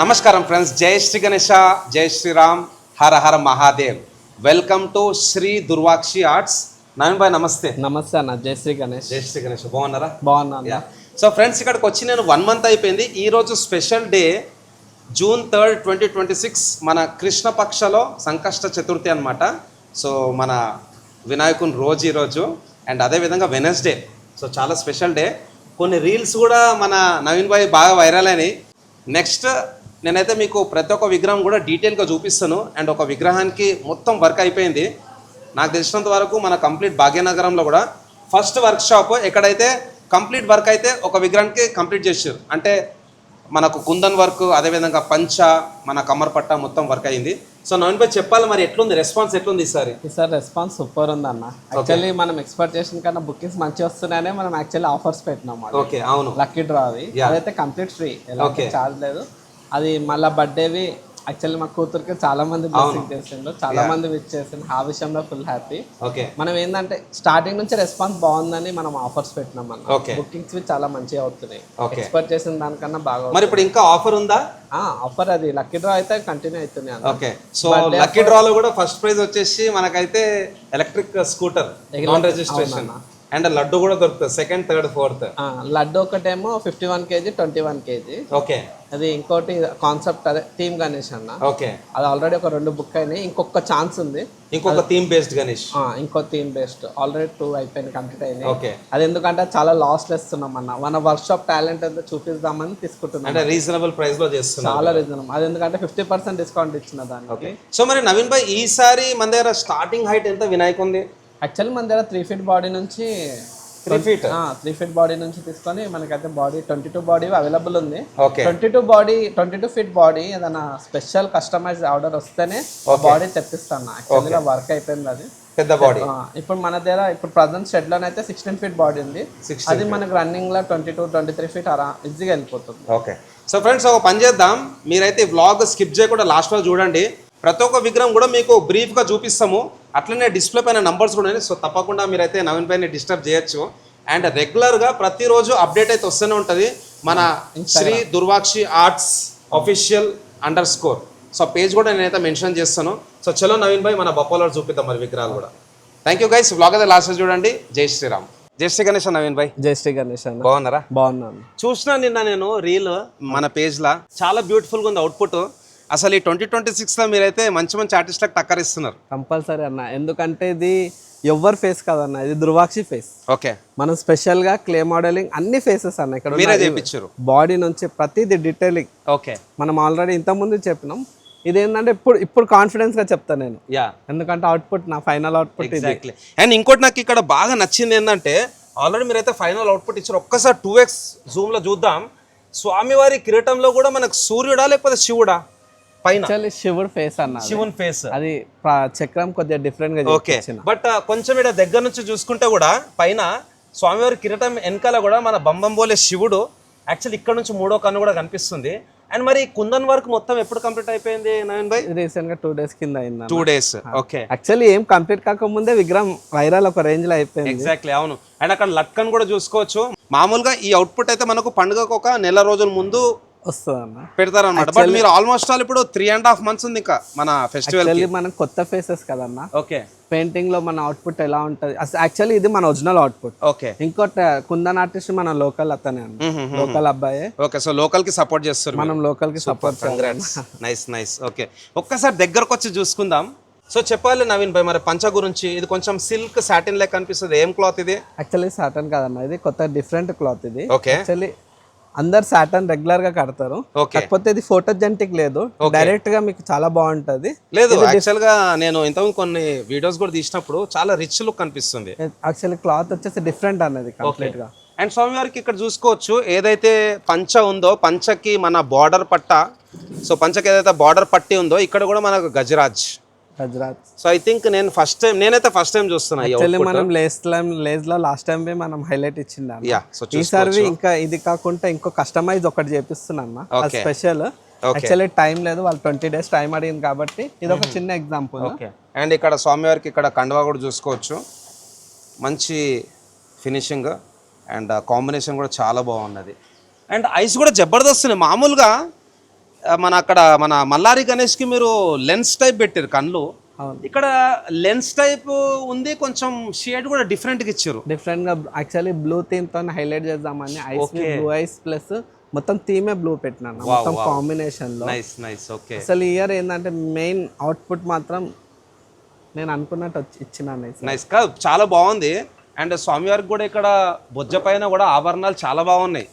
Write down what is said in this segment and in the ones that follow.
నమస్కారం ఫ్రెండ్స్, జై శ్రీ గణేష, జై Shriram, Hara Hara Mahadev. Welcome to Shri Durvakshi Arts. Naveen భాయ్ నమస్తే. నమస్తే అన్న, జై శ్రీ గణేష్. జై శ్రీ గణేష్, బాగున్నారా? బాగున్నా. సో ఫ్రెండ్స్, ఇక్కడికి వచ్చి నేను 1 month అయిపోయింది. ఈరోజు స్పెషల్ డే, June 3rd, 2026, మన కృష్ణపక్షలో సంకష్ట చతుర్థి అనమాట. సో మన వినాయకుని రోజు ఈరోజు, అండ్ అదేవిధంగా వెనస్డే. సో చాలా స్పెషల్ డే. కొన్ని రీల్స్ కూడా మన నవీన్ భాయ్ బాగా వైరల్ అయినాయి. నెక్స్ట్ నేనైతే మీకు ప్రతి ఒక్క విగ్రహం కూడా డీటెయిల్గా చూపిస్తాను. అండ్ ఒక విగ్రహానికి మొత్తం వర్క్ అయిపోయింది. నాకు తెలిసినంత వరకు మన కంప్లీట్ భాగ్యనగరంలో కూడా ఫస్ట్ వర్క్ షాప్ ఎక్కడైతే కంప్లీట్ వర్క్ అయితే ఒక విగ్రహానికి కంప్లీట్ చేసారు. అంటే మనకు కుందన్ వర్క్, అదేవిధంగా పంచ, మన కమ్మర్ పట్ట మొత్తం వర్క్ అయింది. సో నవీన్ భాయ్ చెప్పాలి, మరి ఎట్లుంది రెస్పాన్స్, ఎట్లుంది ఈసారి? ఈసారి రెస్పాన్స్ సూపర్ ఉంది అన్న. యాక్చువల్లీ మనం ఎక్స్పెక్టేషన్ కన్నా బుకింగ్స్ మంచిగా వస్తున్నాయనే మనం యాక్చువల్లీ ఆఫర్స్ పెట్టినాం. ఓకే, అవును. లక్కీ డ్రా అదైతే కంప్లీట్ ఫ్రీ, ఎలాంటి ఛార్జ్ లేదు. అది మళ్ళీ బర్త్డేవి యాక్చువల్లీ మా కూతురికి చాలా మంది బ్లెస్సింగ్ చేసిండ్రు, చాలా మంది విచ్ చేసిండ్రు. ఆ విషయంలో ఫుల్ హ్యాపీ. మనం ఏంటంటే స్టార్టింగ్ నుంచి రెస్పాన్స్ బాగుందని మనం ఆఫర్స్ పెట్టినాం అన్న. బుకింగ్స్ చాలా మంచిగా అవుతున్నాయి, ఎక్స్పెక్ట్ చేసిన దానికన్నా బాగా. మరి ఇప్పుడు ఇంకా ఆఫర్ ఉందా? ఆఫర్ అది లక్కీ డ్రా అయితే కంటిన్యూ అవుతుంది. ఓకే, సో లక్కీ డ్రాలో కూడా ఫస్ట్ ప్రైజ్ వచ్చేసి మనకైతే electric scooter non registration, and laddu కూడా దొరుకుతుంది సెకండ్, థర్డ్, ఫోర్త్. లడ్డు ఒకటేమో 51 kg, 21 kg. ఓకే, అది ఇంకోటి కాన్సెప్ట్, అదే థీమ్ గణేష్ అన్న. ఓకే, అది ఆల్రెడీ ఒక 2 బుక్ అయినాయి, ఇంకొక ఛాన్స్ ఉంది. ఇంకొక థీమ్ బేస్డ్ గణేష్, ఇంకో థీమ్ బేస్డ్ ఆల్రెడీ 2 అయిపోయినాయి, కంప్లీట్ అయినాయి. ఓకే, అది ఎందుకంటే చాలా లాస్ ఇస్తున్నాం అన్న. మన వర్క్ షాప్ టాలెంట్ అంతా చూపిద్దామని తీసుకుంటున్నాం. అంటే రీజనబుల్ ప్రైస్ లో చేస్తున్నాం, చాలా రీజనబుల్. అది ఎందుకంటే 50% డిస్కౌంట్ ఇచ్చిన దానికి. సో మరి నవీన్ భాయ్, ఈసారి మన దగ్గర స్టార్టింగ్ హైట్ ఎంత వినాయక్ ఉంది? యాక్చువల్లీ మన దగ్గర 3 feet బాడీ నుంచి 3 feet 3 feet బాడీ నుంచి తీసుకొని మనకైతే బాడీ 22 బాడీ అవైలబుల్ ఉంది. 22 feet బాడీ ఏదైనా స్పెషల్ కస్టమైజ్ ఆర్డర్ వస్తేనే బాడీ తెప్పిస్తాను. యాక్చువల్గా వర్క్ అయిపోయింది అది పెద్ద బాడీ. ఇప్పుడు మన దగ్గర ఇప్పుడు ప్రజెంట్ షెడ్ లోనైతే 16 feet బాడీ ఉంది. అది మనకు రన్నింగ్ లో 22-23 feet ఈజీగా వెళ్ళిపోతుంది. ఓకే, సో ఫ్రెండ్స్ ఒక పని చేద్దాం, మీరైతే వ్లాగ్ స్కిప్ చేయకుండా లాస్ట్ లో చూడండి. ప్రతి ఒక్క విగ్రహం కూడా మీకు బ్రీఫ్గా చూపిస్తాము. అట్లనే డిస్ప్లే పైన నంబర్స్ కూడా ఉన్నాయి. సో తప్పకుండా మీరైతే నవీన్ పైన డిస్టర్బ్ చేయొచ్చు. అండ్ రెగ్యులర్గా ప్రతిరోజు అప్డేట్ అయితే వస్తూనే ఉంటుంది మన Shri Durvakshi Arts official _ so page కూడా నేనైతే మెన్షన్ చేస్తాను. సో చలో నవీన్ భాయ్, మన బొప్పలో చూపిద్దాం మరి విగ్రహాలు కూడా. థ్యాంక్ యూ గైస్, వ్లాగ్ అయితే లాస్ట్ చూడండి. జై శ్రీరామ్, జై శ్రీ గణేష్. నవీన్ భాయ్, జై శ్రీ గణేష్. బాగున్నారా? బాగున్నాను. చూసినా నిన్న నేను రీల్ మన పేజ్లో, చాలా బ్యూటిఫుల్గా ఉంది అవుట్పుట్. అసలు ఈ 2026లో మీరైతే మంచి మంచి ఆర్టిస్ట్లకు టక్కరిస్తున్నారు. కంపల్సరీ అన్న, ఎందుకంటే ఇది ఎవరి ఫేస్ కాదన్న, ఇది దుర్వాక్షి ఫేస్. ఓకే, మనం స్పెషల్ గా క్లే మోడలింగ్ అన్ని ఫేసెస్ అన్న ఇక్కడ మీరే చేయించారు. బాడీ నుంచి ప్రతిది డీటెయిలింగ్. ఓకే, మనం ఆల్రెడీ ఇంతకుముందు చెప్పినాం. ఇదేంటంటే ఇప్పుడు కాన్ఫిడెన్స్ గా చెప్తాను నేను, ఎందుకంటే అవుట్పుట్ నా ఫైనల్ అవుట్పుట్ ఎగ్జాక్ట్లీ. అండ్ ఇంకోటి నాకు ఇక్కడ బాగా నచ్చింది ఏంటంటే, ఆల్రెడీ మీరైతే ఫైనల్ అవుట్పుట్ ఇచ్చారు. ఒక్కసారి 2x జూమ్ లో చూద్దాం. స్వామివారి కిరీటంలో కూడా మనకు సూర్యుడా లేకపోతే శివుడా? శివుడు ఫేస్ అన్న, శివుని ఫేస్. అది చక్రం కొద్దిగా డిఫరెంట్ గా. ఓకే, బట్ కొంచెం ఇక్కడ దగ్గర నుంచి చూసుకుంటే కూడా పైన స్వామివారి కిరీటం వెనకాల కూడా మన బంబంబోలే శివుడు. యాక్చువల్లీ ఇక్కడ నుంచి 3వ కన్ను కూడా కనిపిస్తుంది. అండ్ మరి కుందన్ వర్క్ మొత్తం ఎప్పుడు కంప్లీట్ అయిపోయింది నవీన్ భాయ్? రీసెంట్ గా 2 days కింద అయింది. 2 days. ఓకే, యాక్చువల్లీ ఏం కంప్లీట్ కాకముందే విగ్రహం వైరల్ ఒక రేంజ్ లో అయిపోయింది. ఎగ్జాక్ట్లీ, అవును. అండ్ అక్కడ లట్కన్ కూడా చూసుకోవచ్చు. మామూలుగా ఈ అవుట్పుట్ అయితే మనకు పండుగకు ఒక నెల రోజుల ముందు పెడతారు అనమాట. బట్ మీరు ఆల్మోస్ట్ ఆల్ ఇప్పుడు 3.5 months ఉంది ఇంకా మన ఫెస్టివల్. మనం కొత్త ఫేసెస్ కదన్నా. ఓకే, పెయింటింగ్ లో మన అవుట్పుట్ ఎలా ఉంటది. యాక్చువల్లీ ఇది మన ఒరిజినల్ అవుట్పుట్. ఓకే, ఇంకోటి కుందన్ ఆర్టిస్ట్ మన లోకల్ అతనే, లోకల్ అబ్బాయి. ఓకే, సో లోకల్ కి సపోర్ట్ చేస్తారు, మనం లోకల్ కి సపోర్ట్. Nice nice. ఓకే, ఒక్కసారి దగ్గరకు వచ్చి చూసుకుందాం. సో చెప్పాలి నవీన్ భాయ్, మరి పంచ గురించి. ఇది కొంచెం సిల్క్ సాటిన్ లెక్క కనిపిస్తుంది. ఏం క్లాత్ ఇది? యాక్చువల్లీ సాటన్ కాదన్న, ఇది కొత్త డిఫరెంట్ క్లాత్ ఇది. ఓకే, యాక్చువల్లీ అందరు సాటన్ రెగ్యులర్ గా కడతారు, కాకపోతే ఇది ఫోటోజెనిక్ లేదు, డైరెక్ట్ గా మీకు చాలా బాగుంటది. లేదు, యాక్చువల్ గా నేను ఇంతకు కొన్ని వీడియోస్ కూడా తీసినప్పుడు చాలా రిచ్ లుక్ కనిపిస్తుంది. యాక్చువల్లీ క్లాత్ వచ్చేసి డిఫరెంట్ అన్నది కంప్లీట్ గా. అండ్ స్వామివారికి ఇక్కడ చూసుకోవచ్చు, ఏదైతే పంచ ఉందో పంచకి మన బార్డర్ పట్ట, సో పంచకి ఏదైతే బార్డర్ పట్టి ఉందో ఇక్కడ కూడా మనకు గజరాజ్. సో ఐ థింక్ నేనైతే ఫస్ట్ టైం చూస్తున్నా. మనం లేస్ లో లాస్ట్ టైం మనం హైలైట్ ఇచ్చింది. ఈసారి ఇంకా ఇది కాకుండా ఇంకో కస్టమైజ్ ఒకటి చేపిస్తున్నా స్పెషల్. యాక్చువల్లీ టైం లేదు, వాళ్ళు 20 days టైం అడిగింది కాబట్టి ఇది ఒక చిన్న ఎగ్జాంపుల్. అండ్ ఇక్కడ స్వామివారికి ఇక్కడ కండువా కూడా చూసుకోవచ్చు, మంచి ఫినిషింగ్ అండ్ కాంబినేషన్ కూడా చాలా బాగున్నది. అండ్ ఐస్ కూడా జబర్దస్త్. మామూలుగా మన అక్కడ మన మల్లారి గణేష్కి మీరు లెన్స్ టైప్ పెట్టారు కళ్ళు, అవును. ఇక్కడ లెన్స్ టైప్ ఉంది, కొంచెం షేడ్ కూడా డిఫరెంట్గా ఇచ్చారు. డిఫరెంట్ గా యాక్చువల్లీ బ్లూ థీమ్ తో హైలైట్ చేద్దామని ఐస్ బ్లూ ఐస్ ప్లస్ మొత్తం థీమే బ్లూ పెట్టినాను, మొత్తం కాంబినేషన్ లో. Nice nice. ఓకే. అసలు ఇయర్ ఏంటంటే మెయిన్ అవుట్పుట్ మాత్రం నేను అనుకున్నట్టు ఇచ్చినాను. నైస్ కాదు, చాలా బాగుంది. అండ్ స్వామివారికి కూడా ఇక్కడ బొజ్జ పైన కూడా ఆభరణాలు చాలా బాగున్నాయి.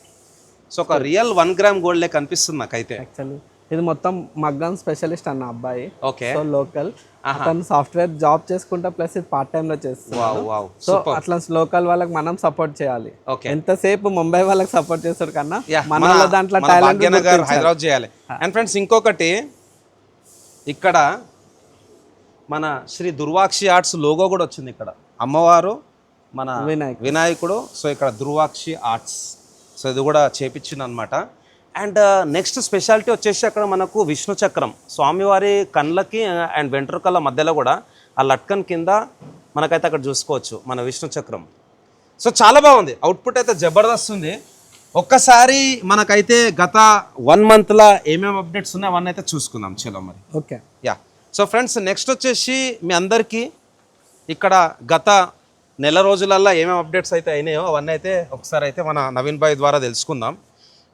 సో ఒక రియల్ 1 గ్రామ్ గోల్డ్ లే కనిపిస్తుంది నాకైతే. యాక్చువల్లీ ఇది మొత్తం మగ్గం స్పెషలిస్ట్ అన్న అబ్బాయి. ఓకే. సో లోకల్ అతను సాఫ్ట్వేర్ జాబ్ చేసుకుంటా ప్లస్ ఇది పార్ట్ టైం లో చేస్తున్నాడు. సో అట్లా లోకల్ వాళ్ళకి మనం సపోర్ట్ చేయాలి. ఎంతసేపు ముంబై వాళ్ళకి సపోర్ట్ చేస్తాడు కన్నా మన దాంట్లో భాగ్యనగర్ హైదరాబాద్ చేయాలి. అండ్ ఫ్రెండ్స్ ఇంకొకటి, ఇక్కడ మన శ్రీ దుర్వాక్షి ఆర్ట్స్ లోగో కూడా వచ్చింది. ఇక్కడ అమ్మవారు మన వినాయకుడు, సో ఇక్కడ దుర్వాక్షి ఆర్ట్స్, సో ఇది కూడా చేపించింది అనమాట. అండ్ నెక్స్ట్ స్పెషాలిటీ వచ్చేసి అక్కడ మనకు విష్ణు చక్రం, స్వామివారి కళ్ళకి అండ్ వెంట్రుకల మధ్యలో కూడా ఆ లట్కన్ కింద మనకైతే అక్కడ చూసుకోవచ్చు మన విష్ణు చక్రం. సో చాలా బాగుంది, అవుట్పుట్ అయితే జబర్దస్త్ ఉంది. ఒక్కసారి మనకైతే గత 1 మంత్లో ఏమేమి అప్డేట్స్ ఉన్నాయో అవన్నీ అయితే చూసుకుందాం. చలో మరి. Okay. Yeah. So friends next వచ్చేసి మీ అందరికీ ఇక్కడ గత నెల రోజులల్లో ఏమేమి అప్డేట్స్ అయితే అయినాయో అవన్నీ అయితే ఒకసారి అయితే మన నవీన్ భాయ్ ద్వారా తెలుసుకుందాం.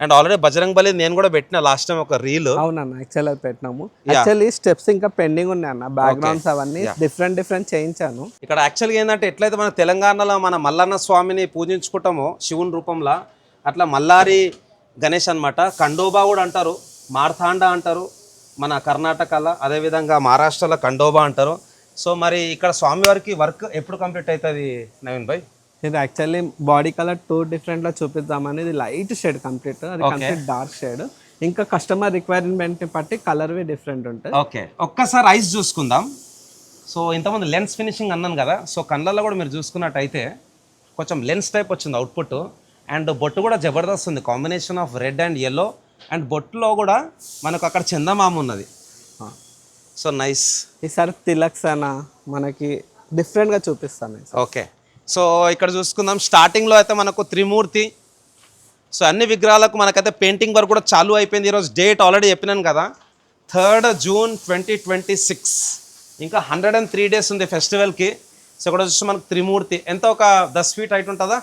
అండ్ ఆల్రెడీ బజరంగ్ బలి నేను కూడా పెట్టిన లాస్ట్ టైం ఒక రీల్. అవునన్న యాక్చువల్లీ పెట్టినాము. యాక్చువల్లీ స్టెప్స్ ఇంకా పెండింగ్ ఉన్నాయి అన్న, బ్యాక్గ్రౌండ్స్ అవన్నీ డిఫరెంట్ చేయించాను. ఇక్కడ యాక్చువల్గా ఏంటంటే ఎట్లయితే మన తెలంగాణలో మన మల్లన్న స్వామిని పూజించుకుంటామో శివుని రూపంలో, అట్లా మల్లారి గణేష్ అనమాట. ఖండోబా కూడా అంటారు, మార్తాండ అంటారు మన కర్ణాటకలో, అదేవిధంగా మహారాష్ట్రలో ఖండోబా అంటారు. సో మరి ఇక్కడ స్వామివారికి వర్క్ ఎప్పుడు కంప్లీట్ అవుతుంది నవీన్ భాయ్? ఇది యాక్చువల్లీ బాడీ కలర్ 2 డిఫరెంట్ లో చూపిద్దామని, ఇది లైట్ షేడ్ కంప్లీట్, అది కంప్లీట్ డార్క్ షేడ్. ఇంకా కస్టమర్ రిక్వైర్మెంట్ ని బట్టి కలర్ వి డిఫరెంట్ ఉంటాయి. ఓకే. ఒక్కసారి ఐస్ చూసుకుందాం. సో ఇంతకుముందు లెన్స్ ఫినిషింగ్ అన్నాను కదా, సో కళ్ళల్లో కూడా మీరు చూసుకున్నట్టయితే కొంచెం లెన్స్ టైప్ వచ్చింది అవుట్పుట్. అండ్ బొట్టు కూడా జబర్దస్త్ ఉంది, combination of red and yellow. And బొట్టులో కూడా మనకు అక్కడ చందమామ ఉన్నది. So nice. ఈసారి తిలక్స్ అన్న మనకి డిఫరెంట్గా చూపిస్తాను. ఓకే. సో ఇక్కడ చూసుకుందాం, స్టార్టింగ్లో అయితే మనకు త్రిమూర్తి. సో అన్ని విగ్రహాలకు మనకైతే పెయింటింగ్ వర్క్ కూడా చాలు అయిపోయింది. ఈరోజు డేట్ ఆల్రెడీ చెప్పినాను కదా, 3rd June 2026. ఇంకా 103 డేస్ ఉంది ఫెస్టివల్కి. సో ఇక్కడ వచ్చి మనకు త్రిమూర్తి ఎంత ఒక 10 feet హైట్ ఉంటుందా?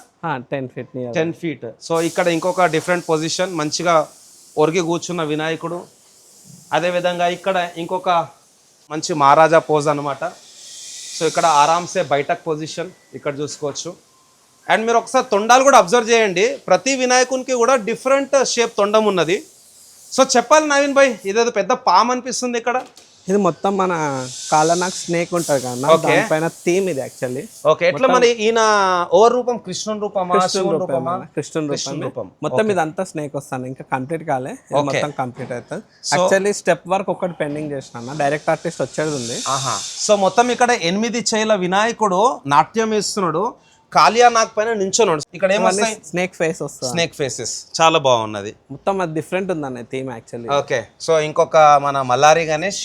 10 feet. సో ఇక్కడ ఇంకొక డిఫరెంట్ పొజిషన్, మంచిగా ఒరిగి కూర్చున్న వినాయకుడు. అదేవిధంగా ఇక్కడ ఇంకొక మంచి మహారాజా పోజ్ అనమాట. సో ఇక్కడ ఆరామ్సే బయటక్ పొజిషన్ ఇక్కడ చూసుకోవచ్చు. అండ్ మీరు ఒకసారి తొండాలు కూడా అబ్జర్వ్ చేయండి, ప్రతి వినాయకునికి కూడా డిఫరెంట్ షేప్ తొండం ఉన్నది. సో చెప్పాలి నవీన్ భాయ్, ఇదేదో పెద్ద పామ్ అనిపిస్తుంది ఇక్కడ. ఇది మొత్తం మన కాలనాక్ స్నేక్ ఉంటుంది కదా, దానిపైన థీమ్ ఇది యాక్చువల్లీ. ఓకే. ఎట్లా మరి ఈయన ఓవర్ రూపం కృష్ణుని రూపమా? కృష్ణుని రూపం మొత్తం ఇదంతా స్నేక్ వస్తాను, ఇంకా కంప్లీట్ కాలే, మొత్తం కంప్లీట్ అవుతుంది. యాక్చువల్లీ స్టెప్ వర్క్ ఒకటి పెండింగ్ చేసిన, డైరెక్ట్ ఆర్టిస్ట్ వచ్చేది ఉంది. సో మొత్తం ఇక్కడ 8 చేల వినాయకుడు నాట్యం వేస్తున్నాడు, కాలియా నాగ్ పైన నించున్నాడు. ఇక్కడ ఏమన్నా స్నేక్ ఫేస్ వస్తుంది, స్నేక్ ఫేసెస్ చాలా బాగున్నది. మొత్తం అది డిఫరెంట్ ఉందన్న థీమ్ యాక్చువల్లీ. ఓకే. సో ఇంకొక మన మల్లారి గణేష్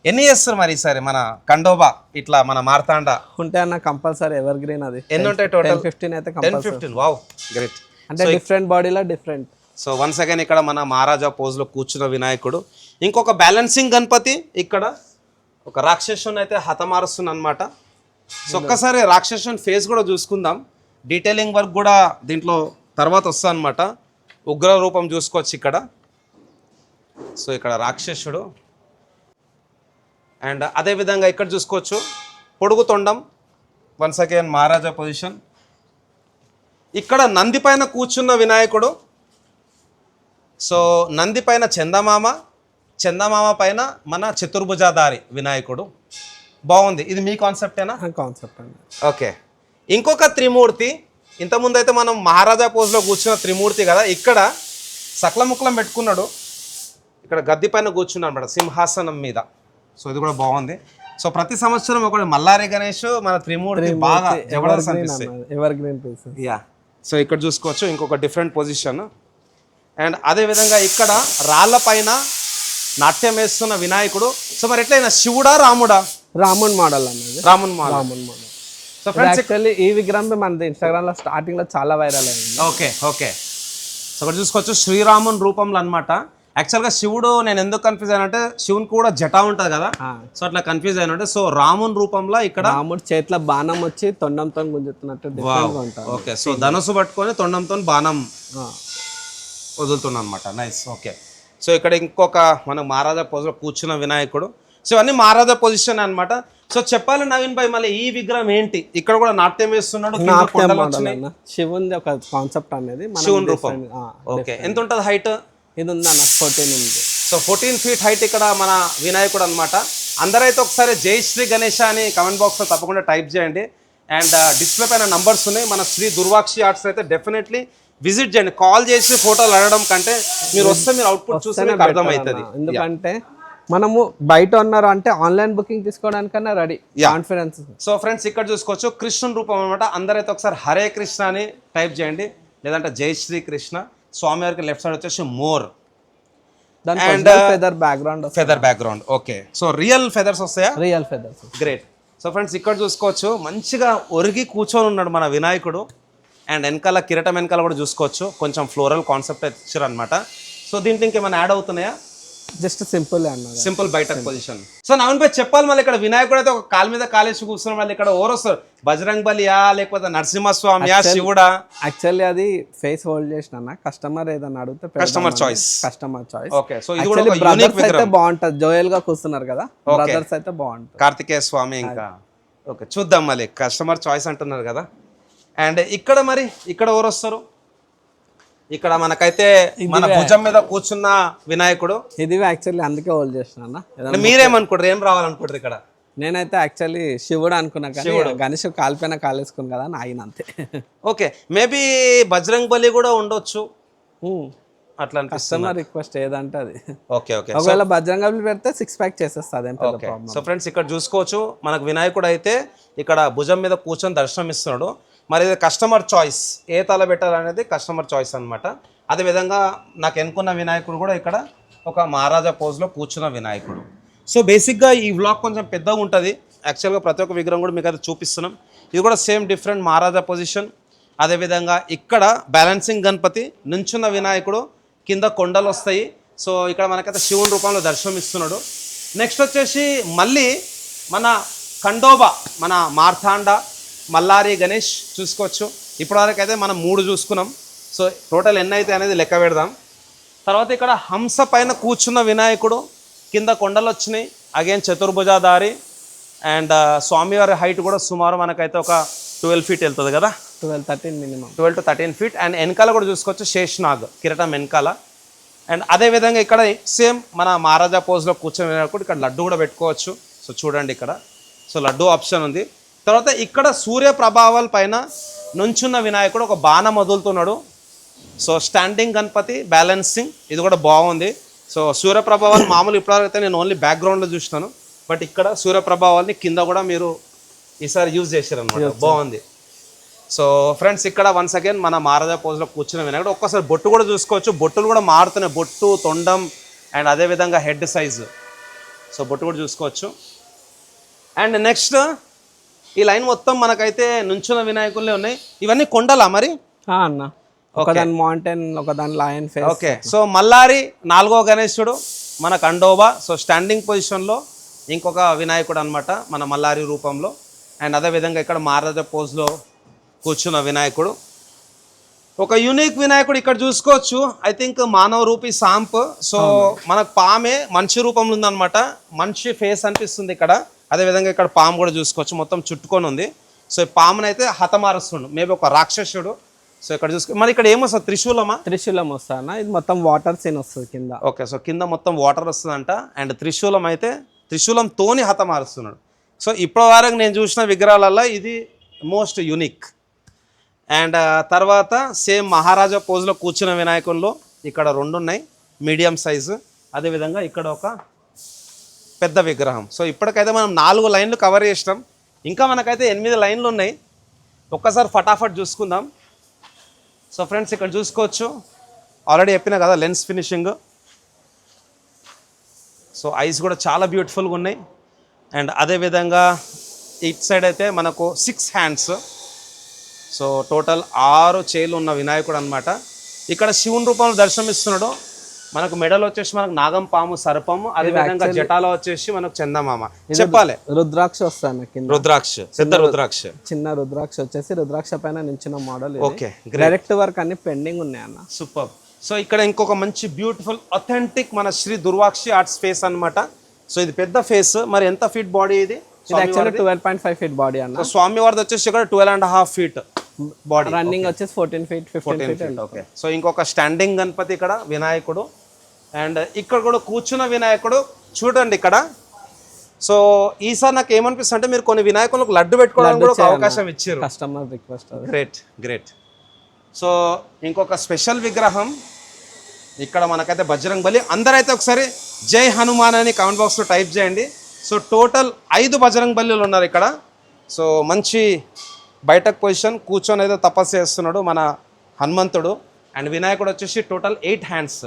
ఎన్ని చేస్తారు మరి ఈసారి మన ఖండోబా ఇట్లా మన మార్తాండ ఉంటే అన్న కంపల్సరీ ఎవర్ గ్రీన్. అది ఎన్ని ఉంటాయి టోటల్? 10-15 అయితే 10-15. Wow, great. అంటే డిఫరెంట్ బాడీలో డిఫరెంట్. సో వన్స్ అగైన్ ఇక్కడ మన మహారాజా పోజ్ లో కూర్చున్న వినాయకుడు. ఇంకొక బ్యాలెన్సింగ్ గణపతి, ఇక్కడ ఒక రాక్షసుని అయితే హతమారుస్తుంది అనమాట. సో ఒక్కసారి రాక్షసుని ఫేస్ కూడా చూసుకుందాం, డీటెయిలింగ్ వర్క్ కూడా దీంట్లో తర్వాత వస్తుంది అనమాట. ఉగ్ర రూపం చూసుకోవచ్చు ఇక్కడ. సో ఇక్కడ రాక్షసుడు. అండ్ అదేవిధంగా ఇక్కడ చూసుకోవచ్చు పొడుగు తొండం, వన్స్ అగైన్ మహారాజా పొజిషన్. ఇక్కడ నంది పైన కూర్చున్న వినాయకుడు. సో నంది పైన చందమామ పైన మన చతుర్భుజాధారి వినాయకుడు. బాగుంది, ఇది మీ కాన్సెప్టేనా? కాన్సెప్ట్ అండి. ఓకే. ఇంకొక త్రిమూర్తి, ఇంతకుముందు అయితే మనం మహారాజా పోజ్లో కూర్చున్న త్రిమూర్తి కదా, ఇక్కడ సకలముక్కలం పెట్టుకున్నాడు, ఇక్కడ గద్దె పైన కూర్చున్నాడు అనమాట సింహాసనం మీద. సో ఇది కూడా బాగుంది. సో ప్రతి సంవత్సరం ఒకటి మల్లారి గణేష్ మన త్రిమూర్తి బాగా జబర్దస్త్ అనిపిస్తాయి. Ever green peas. Yeah. So ఇక్కడ చూసుకోవచ్చు ఇంకొక డిఫరెంట్ పొజిషన్. అండ్ అదేవిధంగా ఇక్కడ రాళ్ళ పైన నాట్యం వేస్తున్న వినాయకుడు. సో మరి ఎట్లయినా శివుడా రాముడా? రామున్ మోడల్ అన్నది. రామున్ మోడల్. సో ఫ్రెండ్స్ యాక్చువల్లీ ఈ విగ్రహం మన ఇన్స్టాగ్రామ్ లో స్టార్టింగ్ లో చాలా వైరల్ అయింది. ఓకే. సో ఇక్కడ చూసుకోవచ్చు శ్రీరామున్ రూపంలో అనమాట. యాక్చువల్గా శివుడు నేను ఎందుకు కన్ఫ్యూజ్ అయినంటే శివునికి కూడా జటా ఉంటుంది కదా, సో అట్లా కన్ఫ్యూజ్ అయినంటే. సో రాముని రూపంలో ఇక్కడ రాముడు చేతిలో బాణం వచ్చి తొండంతో గుంజుతున్నట్టు different గా ఉంటుంది. ఓకే, సో ధనుసు పట్టుకొని తొండంతో బాణం వదులుతున్నా అనమాట. నైస్. ఓకే, సో ఇక్కడ ఇంకొక మనకు మహారాజా పోజులో కూర్చున్న వినాయకుడు. సో ఇవన్నీ మహారాజా పొజిషన్ అన్నమాట. సో చెప్పాలి నవీన్ భాయ్, మళ్ళీ ఈ విగ్రహం ఏంటి? ఇక్కడ కూడా నాట్యం వేస్తున్నాడు, శివుని ఒక కాన్సెప్ట్ అనేది శివుని రూపం. ఓకే, ఎంత ఉంటుంది హైట్? ఇది ఉందన్న 14 ఉంది. సో 14 ఫీట్ హైట్ ఇక్కడ మన వినాయకుడు అనమాట. అందరైతే ఒకసారి జై శ్రీ గణేష అని కమెంట్ బాక్స్లో తప్పకుండా టైప్ చేయండి. అండ్ డిస్ప్లే పైన నంబర్స్ ఉన్నాయి. మన శ్రీ దుర్వాక్షి ఆర్ట్స్ అయితే డెఫినెట్లీ విజిట్ చేయండి. కాల్ చేసి ఫోటోలు అడగడం కంటే మీరు వస్తే మీరు అవుట్పుట్ చూస్తే మీకు అర్థమవుతుంది. ఎందుకంటే మనము బయట ఉన్నారు అంటే ఆన్లైన్ బుకింగ్ తీసుకోవడానికన్నా రెడీ కాన్ఫిడెన్స్. సో ఫ్రెండ్స్ ఇక్కడ చూసుకోవచ్చు కృష్ణుని రూపం అనమాట. అందరైతే ఒకసారి హరే కృష్ణ అని టైప్ చేయండి, లేదంటే జై శ్రీ కృష్ణ. స్వామివారికి లెఫ్ట్ సైడ్ వచ్చేసి more and feather background. Okay, so real feathers వస్తాయా? Real feathers. Great. So friends ఇక్కడ చూసుకోవచ్చు మంచిగా ఒరిగి కూర్చొని ఉన్నాడు మన వినాయకుడు. అండ్ వెనకాల కిరీటం వెనకాల కూడా చూసుకోవచ్చు కొంచెం ఫ్లోరల్ కాన్సెప్ట్ ఇచ్చారు అనమాట. సో దీంట్లో ఇంకేమైనా యాడ్ అవుతున్నాయా? జస్ట్ సింపుల్ అన్న, సింపుల్ బయట పొజిషన్. సో నవీన్ భాయ్ చెప్పాలి, మళ్ళీ ఇక్కడ వినాయకుడు అయితే ఒక కాలు మీద కాలేసి కూర్చున్నాడు. మళ్ళీ ఇక్కడ ఎవరు వస్తారు? బజరంగ్ బలియా లేకపోతే నరసింహస్వామియా శివుడా? యాక్చువల్లీ అది ఫేస్ హోల్డ్ చేసిన కస్టమర్ ఏదన్నా అడిగితే కస్టమర్ చాయిస్. ఓకే, సో ఇది కూడా బ్రదర్స్ అయితే బాగుంటది, జోయల్ గా కూర్చున్నారు కదా, బ్రదర్స్ అయితే బాగుంటుంది. కార్తికేయ స్వామి ఇంకా. ఓకే, చూద్దాం మళ్ళీ కస్టమర్ చాయిస్ అంటున్నారు కదా. అండ్ ఇక్కడ మరి ఇక్కడ ఎవరు వస్తారు? ఇక్కడ మనకైతే మన భుజం మీద కూర్చున్న వినాయకుడు. ఇది యాక్చువల్లీ అందుకే హోల్డ్ చేసిన. మీరేమనుకుంటారు, ఏం రావాలనుకుంటారు ఇక్కడ? నేనైతే యాక్చువల్లీ శివుడు అనుకున్నా, కానీ గణేష్ కాలిపోయిన కాలేసుకుని కదా అని ఆయన అంతే. ఓకే, మేబీ బజరంగ్ బలి కూడా ఉండొచ్చు అట్లా. కస్టమర్ రిక్వెస్ట్ ఏదంటే అది. ఓకే ఓకే, ఒకవేళ బజరంగ్ బలి పెడితే 6 ప్యాక్ చేసేస్తుంది. సో ఫ్రెండ్స్ ఇక్కడ చూసుకోవచ్చు మనకు వినాయకుడు అయితే ఇక్కడ భుజం మీద కూర్చొని దర్శనం ఇస్తున్నాడు. మరి ఇది కస్టమర్ చాయిస్, ఏ తల పెట్టాలనేది కస్టమర్ చాయిస్ అనమాట. అదేవిధంగా నాకు ఎన్నుకున్న వినాయకుడు కూడా ఇక్కడ ఒక మహారాజా పోజ్లో కూర్చున్న వినాయకుడు. సో బేసిక్గా ఈ వ్లాగ్ కొంచెం పెద్దగా ఉంటుంది. యాక్చువల్గా ప్రతి ఒక్క విగ్రహం కూడా మీకు అయితే చూపిస్తున్నాం. ఇది కూడా సేమ్ డిఫరెంట్ మహారాజా పొజిషన్. అదేవిధంగా ఇక్కడ బ్యాలెన్సింగ్ గణపతి, నుంచున్న వినాయకుడు, కింద కొండలు వస్తాయి. సో ఇక్కడ మనకైతే శివుని రూపంలో దర్శనం ఇస్తున్నాడు. నెక్స్ట్ వచ్చేసి మళ్ళీ మన ఖండోబా, మన మార్తాండ, మల్లారి గణేష్ చూసుకోవచ్చు. ఇప్పటివరకు అయితే మనం 3 చూసుకున్నాం. సో టోటల్ ఎన్ని అయితే అనేది లెక్క పెడదాం. తర్వాత ఇక్కడ హంస పైన కూర్చున్న వినాయకుడు, కింద కొండలు వచ్చినాయి, అగైన్ చతుర్భుజాధారి. అండ్ స్వామివారి హైట్ కూడా సుమారు మనకైతే ఒక 12 ఫీట్ వెళ్తుంది కదా, 12-13 మినిమం, 12 to 13 ఫీట్. అండ్ వెనకాల కూడా చూసుకోవచ్చు శేషనాగ్ కిరీటం వెనకాల. అండ్ అదేవిధంగా ఇక్కడ సేమ్ మన మహారాజా పోజ్లో కూర్చొని వినాయకుడు, ఇక్కడ లడ్డు కూడా పెట్టుకోవచ్చు. సో చూడండి ఇక్కడ, సో లడ్డు ఆప్షన్ ఉంది. తర్వాత ఇక్కడ సూర్య ప్రభావాల పైన నుంచున్న వినాయకుడు ఒక బాణం వదులుతున్నాడు. సో స్టాండింగ్ గణపతి, బ్యాలెన్సింగ్, ఇది కూడా బాగుంది. సో సూర్య ప్రభావాలు మామూలు ఇప్పటివరకు నేను ఓన్లీ బ్యాక్గ్రౌండ్లో చూసినాను, బట్ ఇక్కడ సూర్య ప్రభావాల్ని కింద కూడా మీరు ఈసారి యూజ్ చేశారు అనమాట, బాగుంది. సో ఫ్రెండ్స్ ఇక్కడ వన్స్ అగైన్ మన మహారాజా పోజ్లో కూర్చున్న వినాయకుడు. ఒక్కసారి బొట్టు కూడా చూసుకోవచ్చు, బొట్టులు కూడా మారుతున్నాయి, బొట్టు, తొండం అండ్ అదేవిధంగా హెడ్ సైజు. సో బొట్టు కూడా చూసుకోవచ్చు. అండ్ నెక్స్ట్ ఈ లైన్ మొత్తం మనకైతే నుంచున్న వినాయకులే ఉన్నాయి. ఇవన్నీ కొండలా మరి అన్న? ఒకదాని మౌంటైన్, ఒకదాని లయన్ ఫేస్. ఓకే, సో మల్లారి 4వ గణేశుడు మన ఖండోబా. సో స్టాండింగ్ పొజిషన్లో ఇంకొక వినాయకుడు అనమాట మన మల్లారి రూపంలో. అండ్ అదేవిధంగా ఇక్కడ మహారాజా పోజ్లో కూర్చున్న వినాయకుడు, ఒక యూనిక్ వినాయకుడు ఇక్కడ చూసుకోవచ్చు. ఐ థింక్ మానవ రూపీ సాంప్. సో మనకు పామే మనిషి రూపంలో ఉందన్నమాట, మనిషి ఫేస్ అనిపిస్తుంది ఇక్కడ. అదేవిధంగా ఇక్కడ పాము కూడా చూసుకోవచ్చు, మొత్తం చుట్టుకొని ఉంది. సో ఈ పామును అయితే హతమారుస్తుండు, మేబీ ఒక రాక్షసుడు. సో ఇక్కడ చూసుకో, మరి ఇక్కడ ఏమొస్తుంది? త్రిశూలమా? త్రిశూలం వస్తా, ఇది మొత్తం వాటర్ సీన్ వస్తుంది కింద. ఓకే, సో కింద మొత్తం వాటర్ వస్తుందంట. అండ్ త్రిశూలం అయితే త్రిశూలంతోని హతమారుస్తున్నాడు. సో ఇప్పటి వరకు నేను చూసిన విగ్రహాలలో ఇది మోస్ట్ యూనిక్. అండ్ తర్వాత సేమ్ మహారాజా పోజ్లో కూర్చున్న వినాయకుల్లో ఇక్కడ 2 ఉన్నాయి, మీడియం సైజు. అదేవిధంగా ఇక్కడ ఒక పెద్ద విగ్రహం. సో ఇప్పటికైతే మనం 4 లైన్లు కవర్ చేసినాం, ఇంకా మనకైతే 8 లైన్లు ఉన్నాయి. ఒక్కసారి ఫటాఫట్ చూసుకుందాం. సో ఫ్రెండ్స్ ఇక్కడ చూసుకోవచ్చు, ఆల్రెడీ చెప్పినా కదా లెన్స్ ఫినిషింగ్. సో ఐస్ కూడా చాలా బ్యూటిఫుల్గా ఉన్నాయి. అండ్ అదేవిధంగా ఇట్ సైడ్ అయితే మనకు 6 హ్యాండ్స్. సో టోటల్ 6 చేతులు ఉన్న వినాయకుడు అనమాట. ఇక్కడ శివుని రూపంలో దర్శనమిస్తున్నాడు. మనకు మెడలో వచ్చేసి మనకు నాగం పాము సర్పము, అదే విధంగా జటాలో వచ్చేసి మనకు చందమామ. చెప్పాలి రుద్రాక్ష వస్తాను కింద, రుద్రాక్ష, పెద్ద రుద్రాక్ష, చిన్న రుద్రాక్ష వచ్చేసి రుద్రాక్ష పైన నించిన మోడల్. ఓకే, డైరెక్ట్ వర్క్ అన్ని పెండింగ్ ఉన్నాయి అన్న. సూపర్. సో ఇక్కడ ఇంకొక మంచి బ్యూటిఫుల్ అథెంటిక్ మన శ్రీ దుర్వాక్షి ఆర్ట్స్ ఫేస్ అన్నమాట. సో ఇది పెద్ద ఫేస్. మరి ఎంత ఫీట్ బాడీ ఇది? ఇది యాక్చువల్లీ 12.5 ఫీట్ బాడీ అన్న. స్వామి వారిది వచ్చేసి ఇక్కడ 12.5 ఫీట్ బాడీ. రన్నింగ్ వచ్చేసి 14 ఫీట్ 15 ఫీట్. ఓకే. సో ఇంకొక స్టాండింగ్ గణపతి ఇక్కడ వినాయకుడు, అండ్ ఇక్కడ కూడా కూర్చున్న వినాయకుడు చూడండి ఇక్కడ. సో ఈసారి నాకు ఏమనిపిస్తుంది అంటే మీరు కొన్ని వినాయకులకు లడ్డు పెట్టుకోవడానికి కూడా ఒక అవకాశం ఇచ్చారు. Customer request. Great great. So ఇంకొక స్పెషల్ విగ్రహం ఇక్కడ మనకైతే బజరంగ్ బలి. అందరైతే ఒకసారి జై హనుమాన్ అని కామెంట్ బాక్స్లో టైప్ చేయండి. సో టోటల్ 5 బజరంగ్ బల్లీలు ఉన్నారు ఇక్కడ. సో మంచి బయటకు పొజిషన్, కూర్చొని అయితే తపస్సు చేస్తున్నాడు మన హనుమంతుడు. అండ్ వినాయకుడు వచ్చేసి టోటల్ 8 హ్యాండ్స్.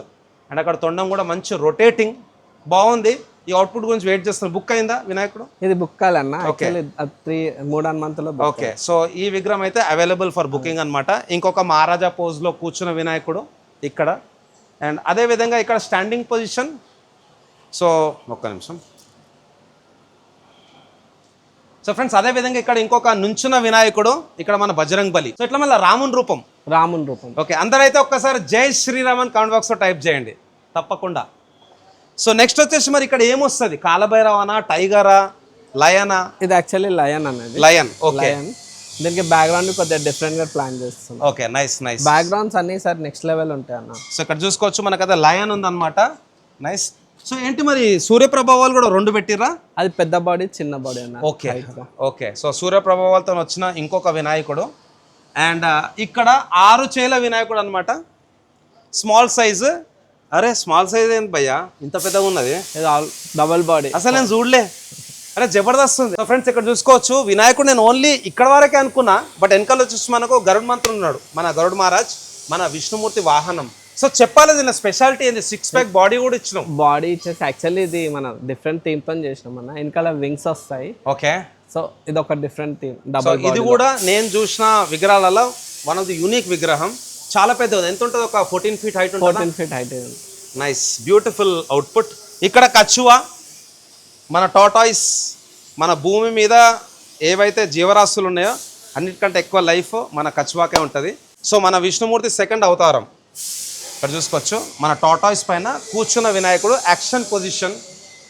అండ్ అక్కడ తొండం కూడా మంచి రొటేటింగ్ బాగుంది. ఈ అవుట్పుట్ గురించి వెయిట్ చేస్తున్నాను. బుక్ అయిందా వినాయకుడు? ఇది బుక్ కాలన్న, 3 మంత్లో. ఓకే. సో ఈ విగ్రహం అయితే అవైలబుల్ ఫర్ బుకింగ్ అనమాట. ఇంకొక మహారాజా పోజ్లో కూర్చున్న వినాయకుడు ఇక్కడ. అండ్ అదే విధంగా ఇక్కడ స్టాండింగ్ పొజిషన్. సో ఒక్క నిమిషం. సో ఫ్రెండ్స్ అదే విధంగా ఇక్కడ ఇంకొక నుంచున్న వినాయకుడు ఇక్కడ మన బజరంగ్ బలి. సో ఇట్లా మళ్ళీ రాముని రూపం. ఓకే. అందరైతే ఒక్కసారి జై శ్రీరామన్ కామెంట్ బాక్స్లో టైప్ చేయండి తప్పకుండా. సో నెక్స్ట్ వచ్చేసి మరి ఇక్కడ ఏమొస్తుంది? కాలభైరవనా, టైగరా, లయనా? ఇది యాక్చువల్లీ లయన్ అనేది. లయన్. ఓకే. దీనికి బ్యాక్గ్రౌండ్ కొద్దిగా డిఫరెంట్ గా ప్లాన్ చేస్తాం. Okay, nice nice. బ్యాక్గ్రౌండ్స్ అన్ని సార్ నెక్స్ట్ లెవెల్ ఉంటాయి అన్న. సో ఇక్కడ చూసుకోవచ్చు మనకైతే లయన్ ఉందన్నమాట. నైస్. సో ఏంటి మరి సూర్యప్రభావాలు కూడా 2 పెట్టిర్రా? అది పెద్ద బాడీ, చిన్న బాడీ అన్న. Okay okay. సో సూర్యప్రభావాలతో వచ్చిన ఇంకొక వినాయకుడు. అండ్ ఇక్కడ 6 చేల వినాయకుడు అనమాట. Small size. అరే స్మాల్ సైజ్ ఏంటి భయ్యా, ఇంత పెద్దగా ఉన్నది? Double body. అసలు నేను చూడలే. అరే జబర్దస్త్ ఉంది. సో ఫ్రెండ్స్ ఇక్కడ చూసుకోవచ్చు వినాయకుడు నేను ఓన్లీ ఇక్కడ వరకే అనుకున్నా, బట్ వెనకాల వచ్చేసి మనకు గరుడ్ మంత్రుడు ఉన్నాడు, మన గరుడ్ మహారాజ్, మన విష్ణుమూర్తి వాహనం. సో చెప్పాలి దీని స్పెషాలిటీ ఏంది? 6 ప్యాక్ బాడీ కూడా ఇచ్చినాం. బాడీ ఇచ్చేసి యాక్చువల్లీ ఇది మన డిఫరెంట్ థీమ్ తో చేసినాం అన్న. వెనకాల వింగ్స్ వస్తాయి. ఓకే. సో ఇది ఒక డిఫరెంట్ థీమ్. ఇది కూడా నేను చూసిన విగ్రహాలలో వన్ ఆఫ్ ది యూనిక్ విగ్రహం. చాలా పెద్దది. ఎంత ఉంటుంది? ఒక 14 ఫీట్ హైట్ ఉంటుంది. 14 feet height. Nice beautiful output. ఇక్కడ కచ్చువా, మన టాటాయిస్, మన భూమి మీద ఏవైతే జీవరాశులు ఉన్నాయో అన్నిటికంటే ఎక్కువ లైఫ్ మన కచ్చువాకే ఉంటుంది. సో మన విష్ణుమూర్తి 2nd అవతారం ఇక్కడ చూసుకోవచ్చు. మన టాటాయిస్ పైన కూర్చున్న వినాయకుడు యాక్షన్ పొజిషన్.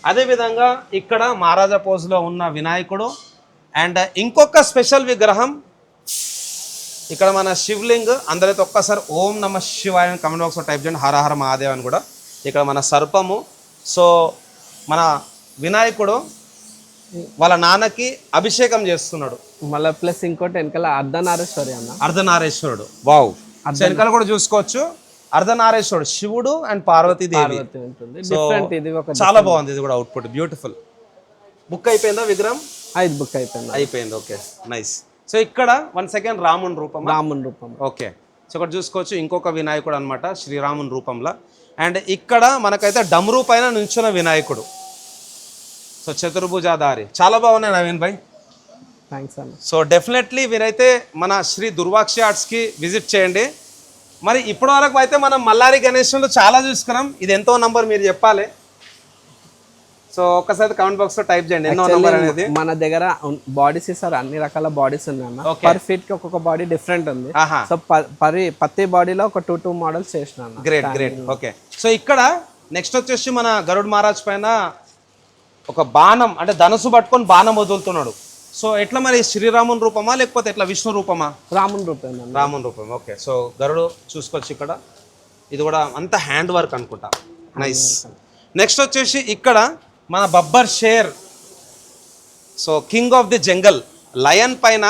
అదేవిధంగా ఇక్కడ మహారాజా పోజ్లో ఉన్న వినాయకుడు. అండ్ ఇంకొక స్పెషల్ విగ్రహం ఇక్కడ మన శివలింగ్. అందరైతే ఒక్కసారి ఓం నమ శివాయ అని కమెంట్ బాక్స్లో టైప్ చేయండి. హర హర మహాదేవ్ అని కూడా. ఇక్కడ మన సర్పము. సో మన వినాయకుడు వాళ్ళ నాన్నకి అభిషేకం చేస్తున్నాడు. మళ్ళీ ప్లస్ ఇంకోటి వెనకాల అర్ధనారేశ్వరి అన్న. అర్ధనారేశ్వరుడు. వావ్. వెనకాల కూడా చూసుకోవచ్చు అర్ధనారేశ్వరుడు, శివుడు అండ్ పార్వతీదేవి. చాలా బాగుంది. ఇది కూడా అవుట్పుట్ బ్యూటిఫుల్. బుక్ అయిపోయిందా విగ్రహం? ఇది బుక్ అయిపోయింది. Okay, nice. సో ఇక్కడ 1 సెకండ్ రాముని రూపం. ఓకే. సో ఇక్కడ చూసుకోవచ్చు ఇంకొక వినాయకుడు అనమాట శ్రీరాముని రూపంలో. అండ్ ఇక్కడ మనకైతే డమ్రూ పైన నుంచున్న వినాయకుడు. సో చతుర్భుజాధారి. చాలా బాగున్నాయి నవీన్ భాయ్. థ్యాంక్స్ అన్న. సో డెఫినెట్లీ మీరైతే మన శ్రీ దుర్వాక్షి ఆర్ట్స్కి విజిట్ చేయండి. మరి ఇప్పటి వరకు అయితే మనం మల్లారి గణేశంలో చాలా చూసుకున్నాం. ఇది ఎంతో నంబర్ మీరు చెప్పాలి. సో ఒక్కసారి కామెంట్ బాక్స్ లో టైప్ చేయండి ఎన్నో నంబర్ అనేది. మన దగ్గర బాడీస్ సార్ అన్ని రకాల బాడీస్ ఉన్నాయి. పర్ ఫీట్ కి ఒక్కొక్క బాడీ డిఫరెంట్ ఉంది. సో ప్రతి బాడీలో ఒక 2 మోడల్స్ చేసినాను. Great great. ఓకే. సో ఇక్కడ నెక్స్ట్ వచ్చేసి మన గరుడ్ మహారాజ్ పైన ఒక బాణం అంటే ధనుసు పట్టుకొని బాణం వదులుతున్నాడు. సో ఎట్లా మరి శ్రీరాముని రూపమా లేకపోతే ఎట్లా విష్ణు రూపమా? రాముని రూపం. ఓకే. సో గరుడు చూసుకోవచ్చు ఇక్కడ. ఇది కూడా అంత హ్యాండ్ వర్క్ అనుకుంటా. నైస్. నెక్స్ట్ వచ్చేసి ఇక్కడ మన Babbar share. So king of the jungle lion పైన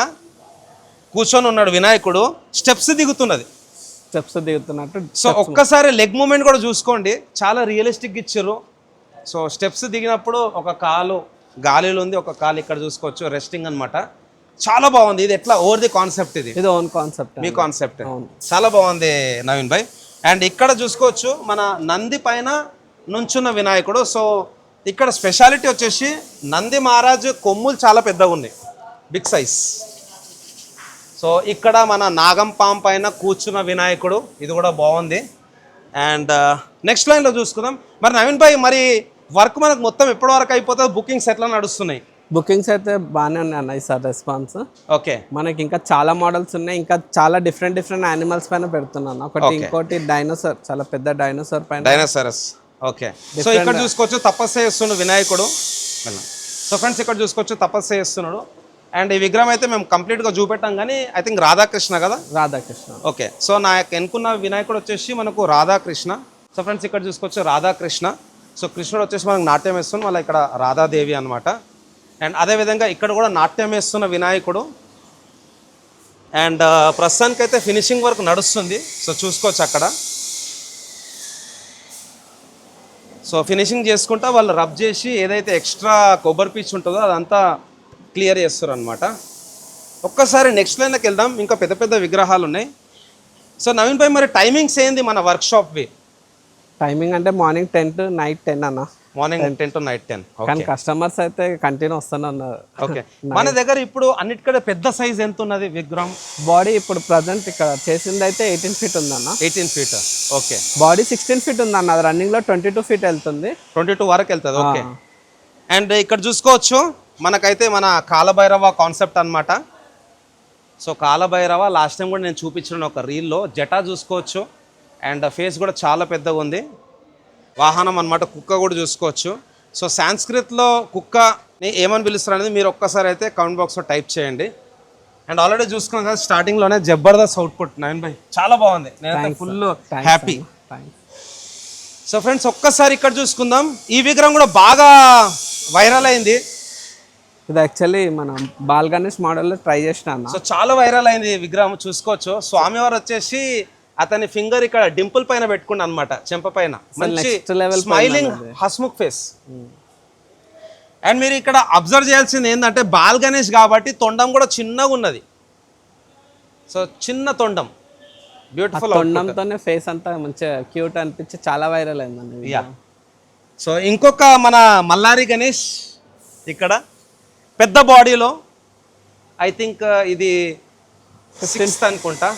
కూర్చొని ఉన్నాడు వినాయకుడు. స్టెప్స్ దిగుతున్నట్టు. సో ఒక్కసారి లెగ్ మూమెంట్ కూడా చూసుకోండి, చాలా రియలిస్టిక్ ఇచ్చారు. సో స్టెప్స్ దిగినప్పుడు ఒక కాలు గాలిలో ఉంది, ఒక కాలు ఇక్కడ చూసుకోవచ్చు రెస్టింగ్ అనమాట. చాలా బాగుంది. ఇది ఎట్లా ఓవర్ ది కాన్సెప్ట్? ఇది ఓన్ కాన్సెప్ట్. మీ కాన్సెప్ట్. చాలా బాగుంది నవీన్ భాయ్. అండ్ ఇక్కడ చూసుకోవచ్చు మన నంది పైన నుంచున్న వినాయకుడు. సో ఇక్కడ స్పెషాలిటీ వచ్చేసి నంది మహారాజు కొమ్ములు చాలా పెద్దగా ఉన్నాయి, బిగ్ సైజ్. సో ఇక్కడ మన నాగం పాము పైన కూర్చున్న వినాయకుడు. ఇది కూడా బాగుంది. అండ్ నెక్స్ట్ లైన్లో చూసుకుందాం. మరి నవీన్ భాయ్, మరి వర్క్ మనకు మొత్తం ఎప్పటి వరకు అయిపోతుంది? బుకింగ్స్ ఎట్లా నడుస్తున్నాయి? బుకింగ్స్ అయితే బాగానే ఉన్నాయి అన్న ఈసారి రెస్పాన్స్. ఓకే, మనకి ఇంకా చాలా మోడల్స్ ఉన్నాయి, ఇంకా చాలా డిఫరెంట్ యానిమల్స్ పైన పెడుతున్నాను. ఒకటి ఇంకోటి డైనోసార్, చాలా పెద్ద డైనోసార్ పైన. డైనోసారస్. ఓకే, సో ఇక్కడ చూసుకోవచ్చు తపస్సు చేస్తున్నాడు వినాయకుడు. సో ఫ్రెండ్స్ ఇక్కడ చూసుకోవచ్చు తపస్సు చేస్తున్నాడు. అండ్ ఈ విగ్రహం అయితే మేము కంప్లీట్గా చూపెట్టాం, కానీ ఐ థింక్ రాధాకృష్ణ కదా? రాధాకృష్ణ. ఓకే, సో నా ఎన్నుకున్న వినాయకుడు వచ్చేసి మనకు రాధాకృష్ణ. సో ఫ్రెండ్స్ ఇక్కడ చూసుకోవచ్చు రాధాకృష్ణ. సో కృష్ణుడు వచ్చేసి మనకు నాట్యం వేస్తున్నాడు, మళ్ళీ ఇక్కడ రాధాదేవి అనమాట. అండ్ అదేవిధంగా ఇక్కడ కూడా నాట్యం వేస్తున్న వినాయకుడు. అండ్ ప్రస్తుతానికైతే ఫినిషింగ్ వర్క్ నడుస్తుంది. సో చూసుకోవచ్చు అక్కడ. సో ఫినిషింగ్ చేసుకుంటా వాళ్ళు రబ్ చేసి ఏదైతే ఎక్స్ట్రా కొబ్బరి పీచు ఉంటుందో అదంతా క్లియర్ చేస్తారు అనమాట. ఒక్కసారి నెక్స్ట్ లైన్కి వెళ్దాం, ఇంకా పెద్ద పెద్ద విగ్రహాలు ఉన్నాయి. సో నవీన్ భాయ్, మరి టైమింగ్స్ ఏంది మన వర్క్షాప్వి? టైమింగ్ అంటే మార్నింగ్ 10 to నైట్ 10 అన్న. Morning 10 to night 10. కానీ కస్టమర్స్ అయితే కంటిన్యూ వస్తూనే ఉన్నారు. ఓకే, మన దగ్గర ఇప్పుడు అన్నిటికంటే పెద్ద సైజ్ ఎంత ఉన్నది విగ్రహం? బాడీ ఇప్పుడు ప్రజెంట్ ఇక్కడ చేసింది అయితే 18 feet ఉందన్న. 18 feet. ఓకే, బాడీ 16 feet ఉందన్న. అది రన్నింగ్ లో 22 feet వెళ్తుంది. 22 వరకు వెళ్తుంది. ఓకే, అండ్ ఇక్కడ చూసుకోవచ్చు మనకైతే మన కాలభైరవ కాన్సెప్ట్ అనమాట. సో కాలభైరవ లాస్ట్ టైం కూడా నేను చూపించిన ఒక రీల్లో జటా చూసుకోవచ్చు. అండ్ ఫేస్ కూడా చాలా పెద్దగా ఉంది. వాహనం అనమాట, కుక్క కూడా చూసుకోవచ్చు. సో సాంస్క్రిట్లో కుక్కని ఏమని పిలుస్తారు అనేది మీరు ఒక్కసారి అయితే కామెంట్ బాక్స్లో టైప్ చేయండి. అండ్ ఆల్రెడీ చూసుకున్నాం కదా స్టార్టింగ్లోనే జబర్దస్త్ అవుట్పుట్ నవీన్ భాయ్, చాలా బాగుంది. నేనైతే ఫుల్ హ్యాపీ. సో ఫ్రెండ్స్ ఒక్కసారి ఇక్కడ చూసుకుందాం. ఈ విగ్రహం కూడా బాగా వైరల్ అయింది. ఇది యాక్చువల్లీ మనం బాల్ గణేష్ మోడల్లో ట్రై చేసిన అన్న. సో చాలా వైరల్ అయింది ఈ విగ్రహం చూసుకోవచ్చు. స్వామివారు వచ్చేసి అతని ఫింగర్ ఇక్కడ డింపుల్ పైన పెట్టుకున్నా అనమాట, చెంప పైన. మంచి స్మైలింగ్ హస్ముఖ్ ఫేస్. అండ్ మీరు ఇక్కడ అబ్జర్వ్ చేయాల్సింది ఏంటంటే బాల్ గణేష్ కాబట్టి తొండం కూడా చిన్నగా ఉన్నది. సో చిన్న తొండం, బ్యూటిఫుల్ తొండంతోనే ఫేస్ అంతా మంచిగా క్యూట్ అనిపించి చాలా వైరల్ అయిందండి. యా, సో ఇంకొక మన మల్లారి గణేష్ ఇక్కడ పెద్ద బాడీలో, ఐ థింక్ ఇది 6th అనుకుంటా,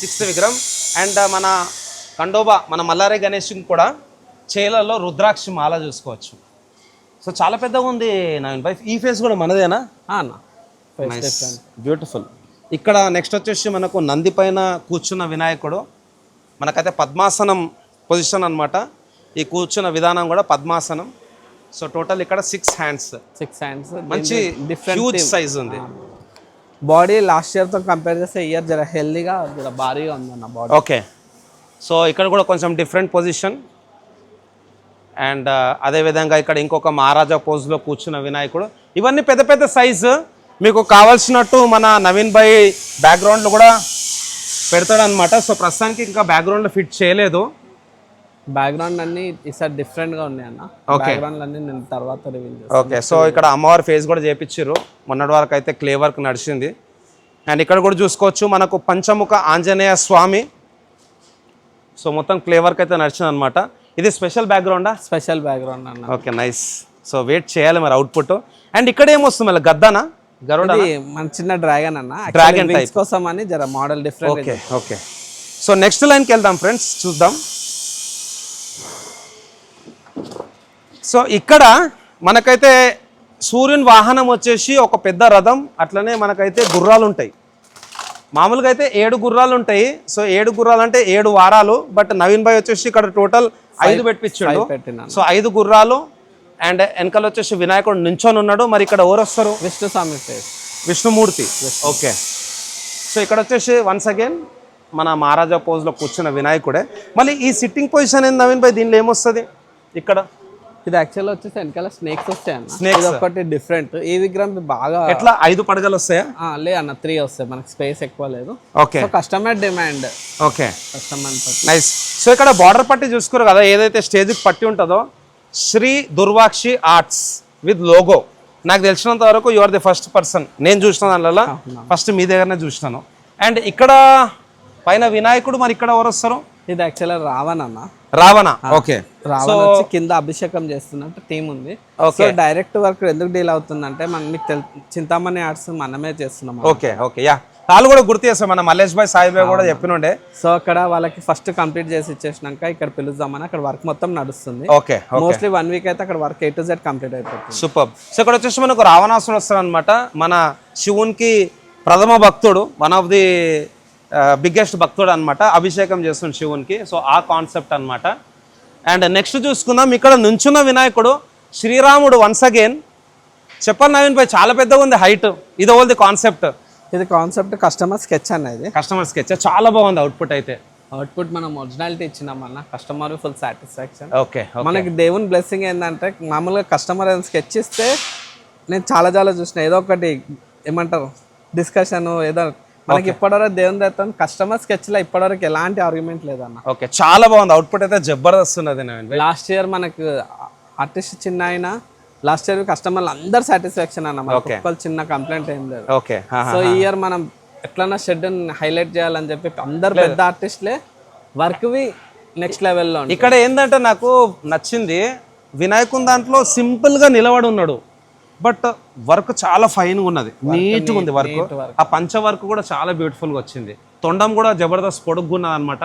6th విగ్రహం. అండ్ మన ఖండోబా మన మల్లారి గణేష్ కూడా చేలలో రుద్రాక్షి మాల చూసుకోవచ్చు. సో చాలా పెద్దగా ఉంది నవీన్ భాయ్. ఈ ఫేస్ కూడా మనదేనా? బ్యూటిఫుల్. ఇక్కడ నెక్స్ట్ వచ్చేసి మనకు నంది పైన కూర్చున్న వినాయకుడు. మనకైతే పద్మాసనం పొజిషన్ అనమాట. ఈ కూర్చున్న విధానం కూడా పద్మాసనం. సో టోటల్ ఇక్కడ 6 hands. మంచి హ్యూజ్ సైజ్ ఉంది. బాడీ లాస్ట్ ఇయర్తో కంపేర్ చేస్తే ఇయర్ జర హెల్దీగా జర భారీగా ఉందన్న బాడీ. ఓకే, సో ఇక్కడ కూడా కొంచెం డిఫరెంట్ పొజిషన్. అండ్ అదేవిధంగా ఇక్కడ ఇంకొక మహారాజా పోజ్లో కూర్చున్న వినాయకుడు. ఇవన్నీ పెద్ద పెద్ద సైజు. మీకు కావాల్సినట్టు మన నవీన్ భాయ్ బ్యాక్గ్రౌండ్లో కూడా పెడతాడనమాట. సో ప్రస్తుతానికి ఇంకా బ్యాక్గ్రౌండ్లో ఫిట్ చేయలేదు. బ్యాక్గ్రౌండ్ అన్ని ఈసారి డిఫరెంట్గా ఉన్నాయి అన్న. బ్యాక్గ్రౌండ్ అన్ని నేను తర్వాత రివీల్ చేస్తాను. ఓకే, సో ఇక్కడ అమ్మవారి ఫేస్ కూడా చేపించారు. మొన్నటి వరకు అయితే క్లే వర్క్ నడిచింది. అండ్ ఇక్కడ కూడా చూసుకోవచ్చు మనకు పంచముఖ ఆంజనేయ స్వామి. సో మొత్తం క్లే వర్క్ అయితే నడిచింది అనమాట. ఇది స్పెషల్ బ్యాక్గ్రౌండా? స్పెషల్ బ్యాక్గ్రౌండ్ అన్న. Okay, nice. సో వెయిట్ చేయాలి మరి అవుట్పుట్. అండ్ ఇక్కడ ఏమొస్తుంది మళ్ళీ గద్దనా గరుడ? మన చిన్న డ్రాగన్ అన్న, డ్రాగన్ టైప్ కోసం అని జర model different. Okay okay, so next లైన్కి వెళ్దాం ఫ్రెండ్స్, చూద్దాం. సో ఇక్కడ మనకైతే సూర్యుని వాహనం వచ్చేసి ఒక పెద్ద రథం, అట్లనే మనకైతే గుర్రాలు ఉంటాయి. మామూలుగా అయితే 7 గుర్రాలు ఉంటాయి. సో 7 గుర్రాలు అంటే 7 వారాలు. బట్ నవీన్ భాయ్ వచ్చేసి ఇక్కడ టోటల్ 5 పెట్టించాడు. సో 5 గుర్రాలు. అండ్ వెనకాల వచ్చేసి వినాయకుడు నించొని ఉన్నాడు. మరి ఇక్కడ ఎవరు వస్తారు? విష్ణుస్వామి, విష్ణుమూర్తి. ఓకే, సో ఇక్కడ వచ్చేసి వన్స్ అగైన్ మన మహారాజా పోజ్లో కూర్చున్న వినాయకుడే. మళ్ళీ ఈ సిట్టింగ్ పొజిషన్ ఏంది నవీన్ భాయ్? దీనిలో ఏమొస్తుంది ఇక్కడ? ఇది యాక్చువల్ వచ్చేసి వెనకాల స్నేక్స్ వస్తాయి అన్న. స్నేక్స్ ఒకటి డిఫరెంట్. ఈ విగ్రహం బాగా ఎట్లా 5 పడగలు వస్తాయా? లే అన్న, 3 వస్తాయి. మనకి స్పేస్ ఎక్కువ లేదు. Okay, customer demand. Okay, customer nice. So ఇక్కడ బార్డర్ పట్టి చూసుకోరు కదా, ఏదైతే స్టేజ్కి పట్టి ఉంటుందో Shri Durvakshi arts with logo. నాకు తెలిసినంత వరకు you are the first person నేను చూసిన దానివల్ల. ఫస్ట్ మీ దగ్గరనే చూసినాను. అండ్ ఇక్కడ పైన వినాయకుడు, మరి ఇక్కడ ఎవరు వస్తారు? ఇది యాక్చువల్గా రావణ అన్న. రావణ. ఓకే, రావణ వచ్చి కింద అభిషేకం చేస్తున్నట్టు థీమ్ ఉంది. సో డైరెక్ట్ వర్క్ ఎందుకు డీల్ అవుతుందంటే మీకు చింతామణి ఆర్ట్స్ మనమే చేస్తున్నాం. Okay okay, yeah. వాళ్ళు కూడా గుర్తు చేస్తాం మన మల్లేష్ భాయ్ సాయి భాయ్ కూడా చెప్పినుండే. సో అక్కడ వాళ్ళకి ఫస్ట్ కంప్లీట్ చేసి ఇచ్చేసినాక ఇక్కడ పిలుద్దామని అక్కడ వర్క్ మొత్తం నడుస్తుంది. ఓకే, మోస్ట్లీ 1 వీక్ అయితే అక్కడ work A to Z complete అయిపోతుంది. సూపర్. సో ఇక్కడ వచ్చేసి మనకు రావణాసురుడు వస్తాడు అనమాట. మన శివునికి ప్రథమ భక్తుడు, వన్ ఆఫ్ ది బిగ్గెస్ట్ భక్తుడు అనమాట. అభిషేకం చేస్తుంది శివునికి. సో ఆ కాన్సెప్ట్ అనమాట. అండ్ నెక్స్ట్ చూసుకుందాం, ఇక్కడ నుంచున్న వినాయకుడు శ్రీరాముడు వన్స్ అగైన్. చెప్పాలి నవీన్ భాయ్, చాలా పెద్దగా ఉంది హైట్. ఇది ఓల్ది కాన్సెప్ట్. ఇది కాన్సెప్ట్ కస్టమర్ స్కెచ్ అనేది. కస్టమర్ స్కెచ్ చాలా బాగుంది అవుట్పుట్ అయితే. అవుట్పుట్ మనం ఒరిజినాలిటీ ఇచ్చినామన్నా, కస్టమర్ ఫుల్ సాటిస్ఫాక్షన్. ఓకే, మనకి దేవుని బ్లెస్సింగ్ ఏంటంటే మామూలుగా కస్టమర్ స్కెచ్ ఇస్తే నేను చాలా చూసిన ఏదో ఒకటి ఏమంటారు డిస్కషన్ ఏదో మనకి ఇప్పటివరకు దేవుని దత్తం కస్టమర్ స్కెచ్ లో ఇప్పటివరకు ఎలాంటి ఆర్గ్యుమెంట్ లేదన్న. ఓకే, చాలా బాగుంది అవుట్పుట్ అయితే, జబర్దస్త్ ఉన్నది. లాస్ట్ ఇయర్ మనకు ఆర్టిస్ట్ చిన్న అయినా లాస్ట్ ఇయర్ కస్టమర్లు అందరు సాటిస్ఫాక్షన్ అన్న, మనకు చిన్న కంప్లైంట్ ఏం లేదు. ఓకే, సో ఈ ఇయర్ మనం ఎట్లన్నా షెడ్ హైలైట్ చేయాలని చెప్పి అందరు పెద్ద ఆర్టిస్ట్లే వర్క్ వి నెక్స్ట్ లెవెల్లో. ఇక్కడ ఏంటంటే నాకు నచ్చింది వినాయకుని దాంట్లో సింపుల్ గా నిలబడి ఉన్నాడు, బట్ వర్క్ చాలా ఫైన్ గా ఉన్నది, నీట్ గా ఉంది వర్క్. ఆ పంచ వర్క్ కూడా చాలా బ్యూటిఫుల్ గా వచ్చింది. తొండం కూడా జబర్దస్త్ పొడుగు ఉన్నది అనమాట.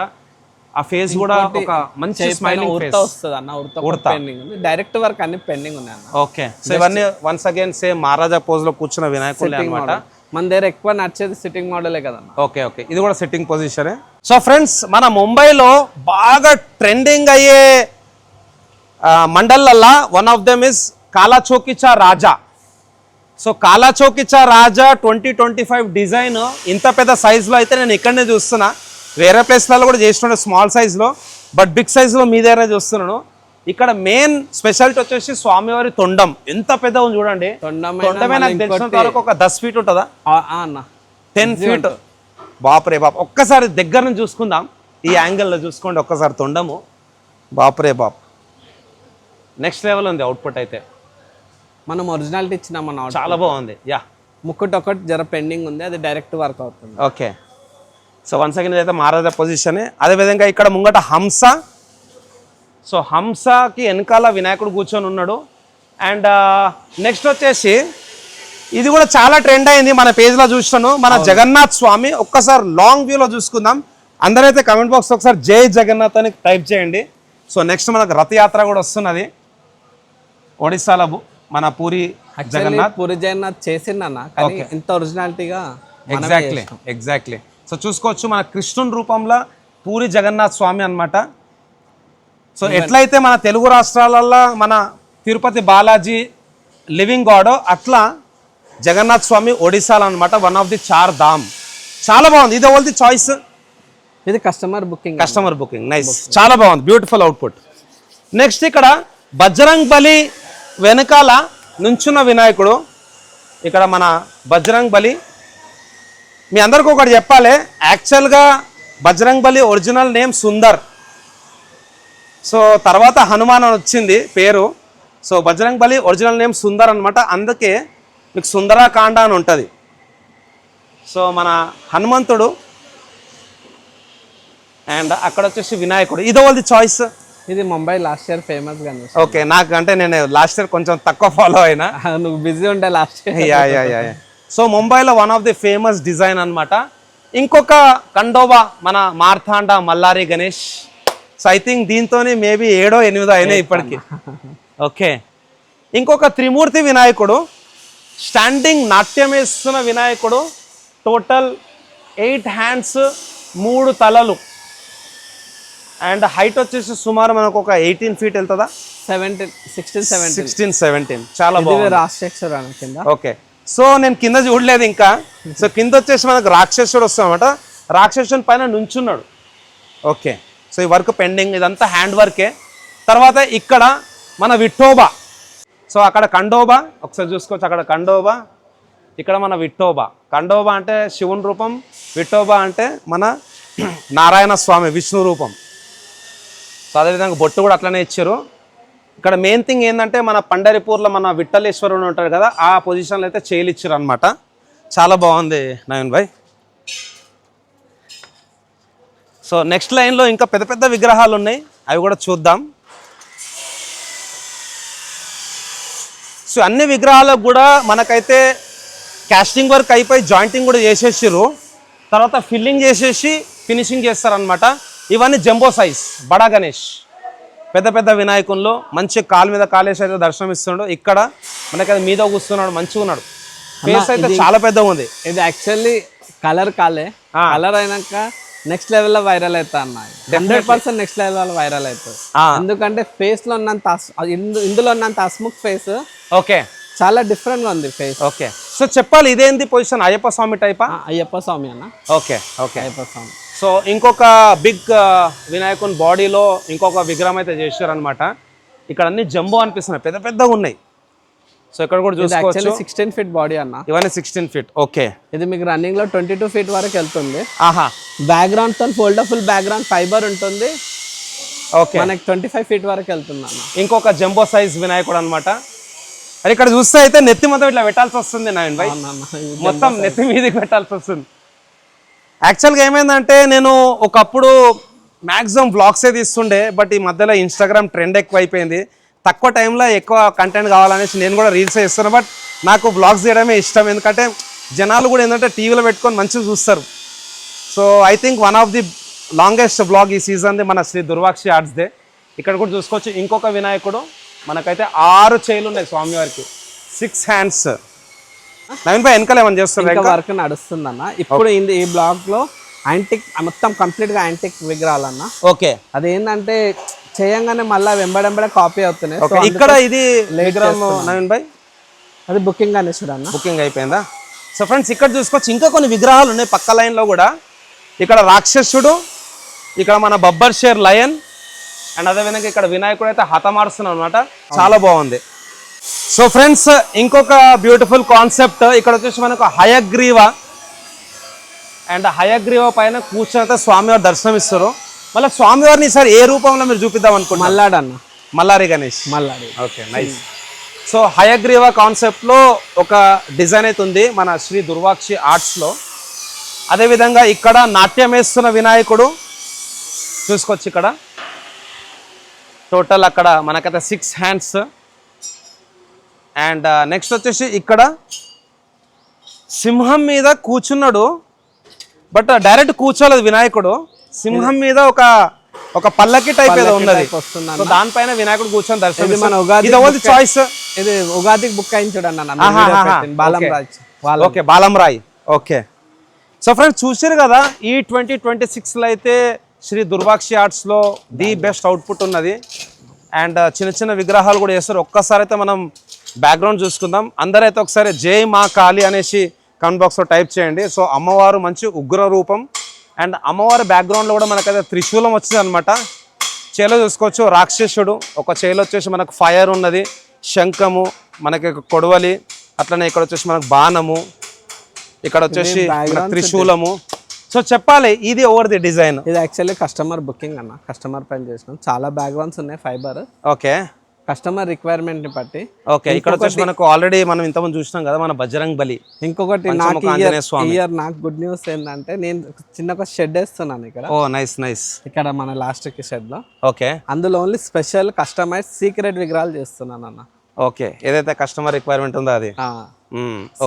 ఆ ఫేస్ కూడా ఒక మంచి స్మైలింగ్ ఫేస్ వస్తుంది అన్న. ఉడత పెండింగ్ ఉంది, డైరెక్ట్ వర్క్ అన్ని పెండింగ్ ఉన్నాయి అన్న. ఓకే, సో ఇవన్నీ వన్స్ అగైన్ సేమ్ మహారాజా పోజ్ లో కూర్చున్న వినాయకులే అనమాట. మన దగ్గర ఎక్కువ నచ్చేది సిట్టింగ్ మోడలే కదన్న. ఓకే ఓకే, ఇది కూడా సిట్టింగ్ పొజిషనే. సో ఫ్రెండ్స్, మన ముంబైలో బాగా ట్రెండింగ్ అయ్యే మండల్లల్లా వన్ ఆఫ్ దెమ్ ఇస్ కాలా చౌకీచా రాజా. సో కాలా చౌకీచా రాజా 2025 డిజైన్ ఇంత పెద్ద సైజులో అయితే నేను ఇక్కడనే చూస్తున్నా. వేరే ప్లేస్లలో కూడా చేస్తుండే స్మాల్ సైజులో, బట్ బిగ్ సైజులో మీ దగ్గర చూస్తున్నాను. ఇక్కడ మెయిన్ స్పెషాలిటీ వచ్చేసి స్వామివారి తొండం ఎంత పెద్దగా ఉంది చూడండి. తొండమే నాకు తెలిసినంత వరకు ఒక 10 ఫీట్ ఉంటుందా అన్న, 10 ఫీట్. బాపురే బాప్, ఒక్కసారి దగ్గర నుంచి చూసుకుందాం, ఈ యాంగిల్లో చూసుకోండి ఒక్కసారి తొండము. బాపురే బాప్, నెక్స్ట్ లెవెల్ ఉంది అవుట్పుట్ అయితే. మనం ఒరిజినాలిటీ ఇచ్చినామన్న, చాలా బాగుంది. యా, ముక్కటి ఒకటి జర పెండింగ్ ఉంది, అది డైరెక్ట్ వర్క్ అవుతుంది. ఓకే, సో వన్ సెకండ్ అయితే మహారాజా పొజిషనే. అదేవిధంగా ఇక్కడ ముంగట హంస. సో హంసకి వెనకాల వినాయకుడు కూర్చొని ఉన్నాడు. అండ్ నెక్స్ట్ వచ్చేసి ఇది కూడా చాలా ట్రెండ్ అయింది, మన పేజ్లో చూస్తాను, మన జగన్నాథ్ స్వామి. ఒక్కసారి లాంగ్ వ్యూలో చూసుకుందాం. అందరైతే కమెంట్ బాక్స్ ఒకసారి జై జగన్నాథ్ అని టైప్ చేయండి. సో నెక్స్ట్ మనకు రథయాత్ర కూడా వస్తున్నది ఒడిస్సాలో, మన పూరి జగన్నాథ్. పూరి జగన్నాథ్ చేసిండన్న, కానీ ఇంత ఒరిజినాలిటీగా. ఎగ్జాక్ట్లీ. సో చూసుకోవచ్చు, మన కృష్ణుని రూపంలో పూరి జగన్నాథ్ స్వామి అన్నమాట. సో ఎట్లయితే మన తెలుగు రాష్ట్రాలలో మన తిరుపతి బాలాజీ లివింగ్ గాడ్, అట్లా జగన్నాథ్ స్వామి ఒడిశాలో అనమాట, వన్ ఆఫ్ ది 4 ధామ్. చాలా బాగుంది. ఇది ఓల్ది చాయిస్, ఇది కస్టమర్ బుకింగ్. నైస్, చాలా బాగుంది, బ్యూటిఫుల్ అవుట్పుట్. నెక్స్ట్ ఇక్కడ బజరంగ్ బలి వెనకాల నుంచున్న వినాయకుడు. ఇక్కడ మన బజరంగ్ బలి. మీ అందరికీ ఒకటి చెప్పాలి, యాక్చువల్గా బజరంగ్ బలి ఒరిజినల్ నేమ్ సుందర్. సో తర్వాత హనుమాన్ అని వచ్చింది పేరు. సో బజరంగ్ బలి ఒరిజినల్ నేమ్ సుందర్ అనమాట, అందుకే మీకు సుందరాకాండ అని ఉంటుంది. సో మన హనుమంతుడు అండ్ అక్కడ వచ్చేసి వినాయకుడు. ఇది వాళ్ళది చాయిస్. ఇది ముంబై లాస్ట్ ఇయర్ ఫేమస్ గా. ఓకే, నాకు అంటే నేను లాస్ట్ ఇయర్ కొంచెం తక్కువ ఫాలో అయినా, నువ్వు బిజీ ఉండే లాస్ట్ ఇయర్. యా. సో ముంబైలో one of the famous design అనమాట. ఇంకొక కండోబా మన Martanda మల్లారి Ganesh. So I think దీంతో మేబీ 7 or 8 అయినాయి ఇప్పటికి. ఓకే, ఇంకొక త్రిమూర్తి వినాయకుడు, స్టాండింగ్ నాట్యం వేస్తున్న వినాయకుడు. టోటల్ 8 హ్యాండ్స్ 3 తలలు. అండ్ హైట్ వచ్చేసి సుమారు మనకు ఒక 18 feet వెళ్తుందా, 16-17. చాలా బాగుంది. ఓకే, సో నేను కింద చూడలేదు ఇంకా. సో కింద వచ్చేసి మనకు రాక్షసుడు వస్తామన్నమాట. రాక్షసుని పైన నుంచున్నాడు. ఓకే, సో ఈ వర్క్ పెండింగ్, ఇదంతా హ్యాండ్ వర్కే. తర్వాత ఇక్కడ మన విఠోబా. సో అక్కడ కండోబా ఒకసారి చూసుకోవచ్చు, అక్కడ కండోబా, ఇక్కడ మన విఠోబా. కండోబా అంటే శివుని రూపం, విఠోబా అంటే మన నారాయణ స్వామి విష్ణు రూపం. సో అదేవిధంగా బొట్టు కూడా అట్లనే ఇచ్చారు. ఇక్కడ మెయిన్ థింగ్ ఏంటంటే మన పండరిపూర్లో మన విఠలేశ్వరుడు ఉంటాడు కదా, ఆ పొజిషన్లో అయితే చేయలు ఇచ్చారు అనమాట. చాలా బాగుంది నవీన్ భాయ్. సో నెక్స్ట్ లైన్లో ఇంకా పెద్ద పెద్ద విగ్రహాలు ఉన్నాయి, అవి కూడా చూద్దాం. సో అన్ని విగ్రహాలకు కూడా మనకైతే కాస్టింగ్ వర్క్ అయిపోయి జాయింటింగ్ కూడా చేసేసారు. తర్వాత ఫిల్లింగ్ చేసేసి ఫినిషింగ్ చేస్తారనమాట. ఇవన్నీ జంబో సైజ్ బడా గణేష్, పెద్ద పెద్ద వినాయకుల్లో మంచి కాలు మీద కాలేసి అయితే దర్శనం ఇస్తున్నాడు. ఇక్కడ మనకి అది మీద కూర్చున్నాడు, మంచిగా ఉన్నాడు. ఫేస్ అయితే చాలా పెద్దగా ఉంది. ఇది యాక్చువల్లీ కలర్ కలర్ అయినాక నెక్స్ట్ లెవెల్ లో వైరల్ అవుతా అన్న. 100% నెక్స్ట్ లెవెల్ వైరల్ అవుతుంది. ఎందుకంటే ఫేస్ లో ఉన్నంత ఇందులో ఉన్నంత అస్ముక్ ఫేస్ ఓకే చాలా డిఫరెంట్ గా ఉంది ఫేస్. ఓకే సో చెప్పాలి ఇదేంటి పొజిషన్, అయ్యప్ప స్వామి టైపా? అయ్యప్ప స్వామి అన్న. ఓకే ఓకే అయ్యప్ప స్వామి. సో ఇంకొక బిగ్ వినాయకుని బాడీలో ఇంకొక విగ్రహం అయితే చేశారనమాట. ఇక్కడ అన్ని జంబో అనిపిస్తున్నాయి, పెద్ద పెద్దగా ఉన్నాయి. సో ఇక్కడ కూడా చూసుకోవచ్చు 16 ఫీట్ బాడీ అన్న. ఇవన్నీ 16 ఫీట్. ఓకే ఇది మీకు రన్నింగ్ లో 22 ఫీట్ వరకు వెళ్తుంది. ఆహా. బ్యాక్గ్రౌండ్ తో ఫోల్డబుల్ బ్యాక్గ్రౌండ్ ఫైబర్ ఉంటుంది. ఓకే మనకి 25 ఫీట్ వరకు వెళ్తుంది అన్న. ఇంకొక జంబో సైజ్ వినాయకుడు అనమాట. అది ఇక్కడ చూస్తే అయితే నెత్తి మొత్తం ఇట్లా పెట్టాల్సి వస్తుంది నవీన్ భాయ్, మొత్తం నెత్తి మీదకి పెట్టాల్సి వస్తుంది. యాక్చువల్గా ఏమైందంటే నేను ఒకప్పుడు మ్యాక్సిమం వ్లాగ్సే తీస్తుండే, బట్ ఈ మధ్యలో ఇన్స్టాగ్రామ్ ట్రెండ్ ఎక్కువ అయిపోయింది. తక్కువ టైంలో ఎక్కువ కంటెంట్ కావాలనేసి నేను కూడా రీల్స్ చేస్తున్నాను. బట్ నాకు వ్లాగ్స్ చేయడమే ఇష్టం, ఎందుకంటే జనాలు కూడా ఏంటంటే టీవీలో పెట్టుకొని మంచిగా చూస్తారు. So I think one of the longest vlog ఈ సీజన్ది మన శ్రీ దుర్వాక్షి ఆర్ట్స్దే. ఇక్కడ కూడా చూసుకోవచ్చు ఇంకొక వినాయకుడు. మనకైతే 6 చేతులు ఉన్నాయి స్వామివారికి, 6 హ్యాండ్స్. నవీన్ భాయ్ వెనకాల ఏమని చేస్తారు? వర్క్ నడుస్తుంది అన్న. ఇప్పుడు ఈ బ్లాక్ లో యాంటిక్ మొత్తం కంప్లీట్ గా యాంటిక్ విగ్రహాలన్న. ఓకే అదేంటంటే చేయంగానే మళ్ళీ వెంబడెంబడే కాపీ అవుతున్నాయి. ఇక్కడ ఇది విగ్రహం నవీన్ భాయ్, అది బుకింగ్ అనేసాడు అన్న. బుకింగ్ అయిపోయిందా? సో ఫ్రెండ్స్ ఇక్కడ చూసుకోవచ్చు ఇంకా కొన్ని విగ్రహాలు ఉన్నాయి పక్క లైన్ లో కూడా. ఇక్కడ రాక్షసుడు, ఇక్కడ మన బబ్బర్ షేర్ లయన్, అండ్ అదేవిధంగా ఇక్కడ వినాయకుడు అయితే హతమారుస్తున్నాడు అనమాట. చాలా బాగుంది. సో ఫ్రెండ్స్ ఇంకొక బ్యూటిఫుల్ కాన్సెప్ట్ ఇక్కడ వచ్చేసి మనకు హయగ్రీవ, అండ్ హయగ్రీవ పైన కూర్చొని స్వామివారి దర్శనం ఇస్తారు. మళ్ళీ స్వామివారిని సార్ ఏ రూపంలో మీరు చూపిద్దాం అనుకుంటున్నారు? మల్లాడు అన్న, మల్లారి గణేష్. మల్లాడి. Okay nice. సో హయగ్రీవ కాన్సెప్ట్లో ఒక డిజైన్ అయితే ఉంది మన శ్రీ దుర్వాక్షి ఆర్ట్స్లో. అదేవిధంగా ఇక్కడ నాట్యం వేస్తున్న వినాయకుడు చూసుకోవచ్చు. ఇక్కడ టోటల్ అక్కడ మనకైతే 6 హ్యాండ్స్. అండ్ నెక్స్ట్ వచ్చేసి ఇక్కడ సింహం మీద కూర్చున్నాడు, బట్ డైరెక్ట్ కూర్చోలేదు వినాయకుడు. సింహం మీద ఒక పల్లకి టైప్ ఏదో ఉన్నది, దానిపైన వినాయకుడు కూర్చొని దర్శనం. చాయిస్ ఇది ఉగాదికి బుక్ అయించాడు అన్న. Okay Balam Rai. Okay so friends చూసారు కదా, ఈ 2026లో అయితే శ్రీ దుర్వాక్షి ఆర్ట్స్లో ది బెస్ట్ అవుట్పుట్ ఉన్నది. అండ్ చిన్న చిన్న విగ్రహాలు కూడా చేస్తారు. ఒక్కసారి అయితే మనం బ్యాక్గ్రౌండ్ చూసుకుందాం. అందరైతే ఒకసారి జై మా కాళీ అనేసి కామెంట్ బాక్స్లో టైప్ చేయండి. సో అమ్మవారు మంచి ఉగ్ర రూపం, అండ్ అమ్మవారి బ్యాక్గ్రౌండ్లో కూడా మనకైతే త్రిశూలం వచ్చింది అనమాట. చేలో చూసుకోవచ్చు రాక్షసుడు, ఒక చేలో వచ్చేసి మనకు ఫైర్ ఉన్నది, శంఖము, మనకి కొడవలి, అట్లనే ఇక్కడ వచ్చేసి మనకు బాణము, ఇక్కడ వచ్చేసి త్రిశూలము. సో చెప్పాలి ఇది ఓవర్ ది డిజైన్. ఇది యాక్చువల్లీ కస్టమర్ బుకింగ్ అన్న, కస్టమర్ పైన చేసినాం. చాలా బ్యాక్గ్రౌండ్స్ ఉన్నాయి ఫైబర్. ఓకే కస్టమర్ రిక్వైర్మెంట్ ని బట్టి. ఓకే ఇక్కడ వచ్చేసి మనకు ఆల్రెడీ మనం ఇంతకుముందు చూసినాం కదా మన బజరంగ్ బలి. ఇంకొకటి ఇయర్ నాకు గుడ్ న్యూస్ ఏంటంటే నేను చిన్న ఒక షెడ్ వేస్తున్నాను ఇక్కడ. ఓ నైస్ నైస్. ఇక్కడ మన లాస్ట్ కి షెడ్ లో. ఓకే అందులో ఓన్లీ స్పెషల్ కస్టమైజ్ సీక్రెట్ విగ్రహాలు చేస్తున్నాను అన్న. ఓకే ఏదైతే కస్టమర్ రిక్వైర్మెంట్ ఉందో అది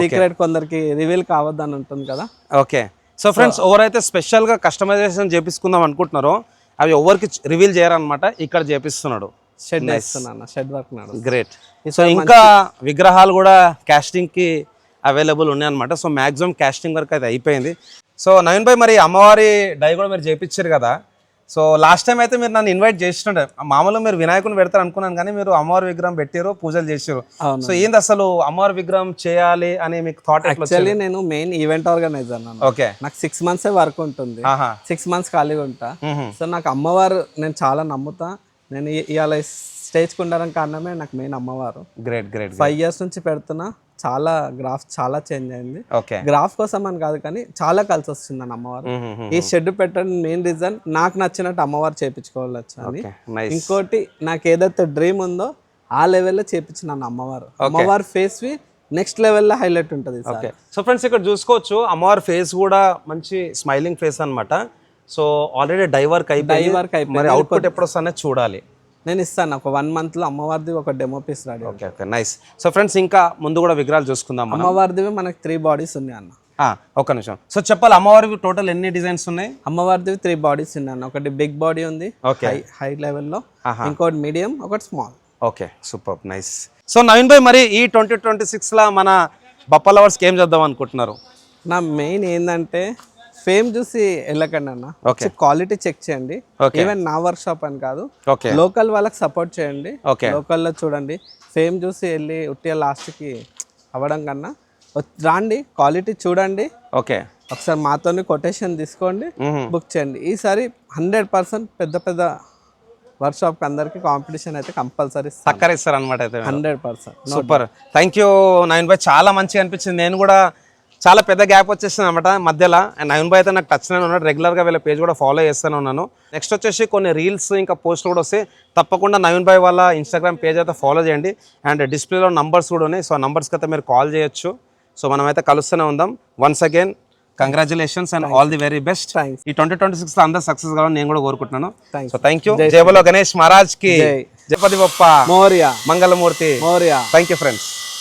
సీక్రెట్ కొందరికి రివీల్ కావద్దని ఉంటుంది కదా. ఓకే సో ఫ్రెండ్స్ ఎవరైతే స్పెషల్ గా కస్టమైజేషన్ చేపిసుకుందాం అనుకుంటున్నారో అవి ఎవరికి రివీల్ చేయరనమాట, ఇక్కడ చేపిస్తున్నాడు. షెడ్ వేస్తున్నాను, షెడ్ వర్క్. గ్రేట్. సో ఇంకా విగ్రహాలు కూడా కాస్టింగ్ కి అవైలబుల్ ఉన్నాయి అనమాట. సో మాక్సిమం కాస్టింగ్ వర్క్ అయితే అయిపోయింది. సో నవీన్ భాయ్ మరి అమ్మవారి డై కూడా మీరు చేయించారు కదా. సో లాస్ట్ టైం అయితే మీరు నన్ను ఇన్వైట్ చేస్తుండే. మామూలుగా మీరు వినాయకుని పెడతారు అనుకున్నాను, కానీ మీరు అమ్మవారి విగ్రహం పెట్టారు, పూజలు చేసారు. సో ఏంది అసలు అమ్మవారి విగ్రహం చేయాలి అని మీకు థాట్? యాక్చువల్లీ నేను మెయిన్ ఈవెంట్ ఆర్గనైజర్. ఓకే నాకు 6 months వర్క్ ఉంటుంది, 6 months ఖాళీగా ఉంటా. సో నాకు అమ్మవారు నేను చాలా నమ్ముతా. నేను ఇవాళ స్టేజ్కి ఉండడం కారణమే నాకు మెయిన్ అమ్మవారు. Great great. 5 years నుంచి పెడుతున్నా. చాలా గ్రాఫ్ చాలా చేంజ్ అయింది. ఓకే గ్రాఫ్ కోసం అని కాదు, కానీ చాలా కలిసి వస్తుంది అని అమ్మవారు. ఈ షెడ్ పెట్టడం మెయిన్ రీజన్ నాకు నచ్చినట్టు అమ్మవారు చేయించుకోవచ్చు అని. ఇంకోటి నాకు ఏదైతే డ్రీమ్ ఉందో ఆ లెవెల్లో చేయించిన అమ్మవారు. అమ్మవారి ఫేస్ వి నెక్స్ట్ లెవెల్లో హైలైట్ ఉంటుంది. సో ఫ్రెండ్స్ ఇక్కడ చూసుకోవచ్చు అమ్మవారి ఫేస్ కూడా మంచి స్మైలింగ్ ఫేస్ అన్నమాట. సో ఆల్రెడీ డై వర్క్ అయిపోయింది, మరి అవుట్పుట్ ఎప్పుడు వస్తుందో చూడాలి. నేను ఇస్తాను ఒక 1 month లో అమ్మవారిది ఒక demo piece ready. Okay okay nice. So friends ఇంకా ముందు కూడా విగ్రహాలు చూసుకుందాం. అమ్మవారిది మనకి 3 bodies ఉన్నాయి అన్న. ఒక్క నిమిషం. సో చెప్పాలి అమ్మవారికి టోటల్ ఎన్ని డిజైన్స్ ఉన్నాయి? అమ్మవారిది 3 బాడీస్ ఉన్నాయి. ఒకటి బిగ్ బాడీ ఉంది ఓకే, హై లెవెల్లో, ఇంకోటి మీడియం, ఒకటి small. Okay, super, nice. So Naveen భాయ్, మరి ఈ 2026లో మన బప్ప లవర్స్కి ఏం చేద్దాం అనుకుంటున్నారు? నా మెయిన్ ఏంటంటే ఫేమ్ చూసి వెళ్ళకండి అన్న, క్వాలిటీ చెక్ చేయండి. ఈవెన్ నా వర్క్ షాప్ అని కాదు, లోకల్ వాళ్ళకి సపోర్ట్ చేయండి. లోకల్లో చూడండి, ఫేమ్ చూసి వెళ్ళి ఉట్టిగా లాస్ట్కి అవ్వడం కన్నా రాండి, క్వాలిటీ చూడండి. ఓకే, ఒకసారి మాతోని కొటేషన్ తీసుకోండి, బుక్ చేయండి. ఈసారి 100% పెద్ద పెద్ద వర్క్ షాప్ అందరికి కాంపిటీషన్ అయితే కంపల్సరీ సక్కరిస్తారు అనమాట. అయితే 100%. సూపర్, థ్యాంక్ యూ నవీన్ భాయ్, చాలా మంచిగా అనిపించింది. నేను కూడా చాలా పెద్ద గ్యాప్ వచ్చేసింది అనమాట మధ్యలో. అండ్ నవీన్ భాయ్ అయితే నాకు టచ్లోనే ఉన్నాడు, రెగ్యులర్గా వీళ్ళ పేజ్ కూడా ఫాలో చేస్తూనే ఉన్నాను. నెక్స్ట్ వచ్చేసి కొన్ని రీల్స్ ఇంకా పోస్టులు కూడా వస్తాయి, తప్పకుండా నవీన్ భాయ్ వాళ్ళ ఇన్స్టాగ్రామ్ పేజ్ అయితే ఫాలో చేయండి. అండ్ డిస్ప్లేలో నంబర్స్ కూడా ఉన్నాయి, సో ఆ నంబర్స్కి అయితే మీరు కాల్ చేయొచ్చు. సో మనమైతే కలుస్తూనే ఉందాం. Once again congratulations and all the very best. ఈ 2026 అందరూ సక్సెస్ కావాలని నేను కూడా కోరుకుంటున్నాను. So thank you. జై బోలో గణేష్ మహారాజ్ కి, జయపతి బప్ప మోరియా, మంగళమూర్తి మోరియా. Thank you friends.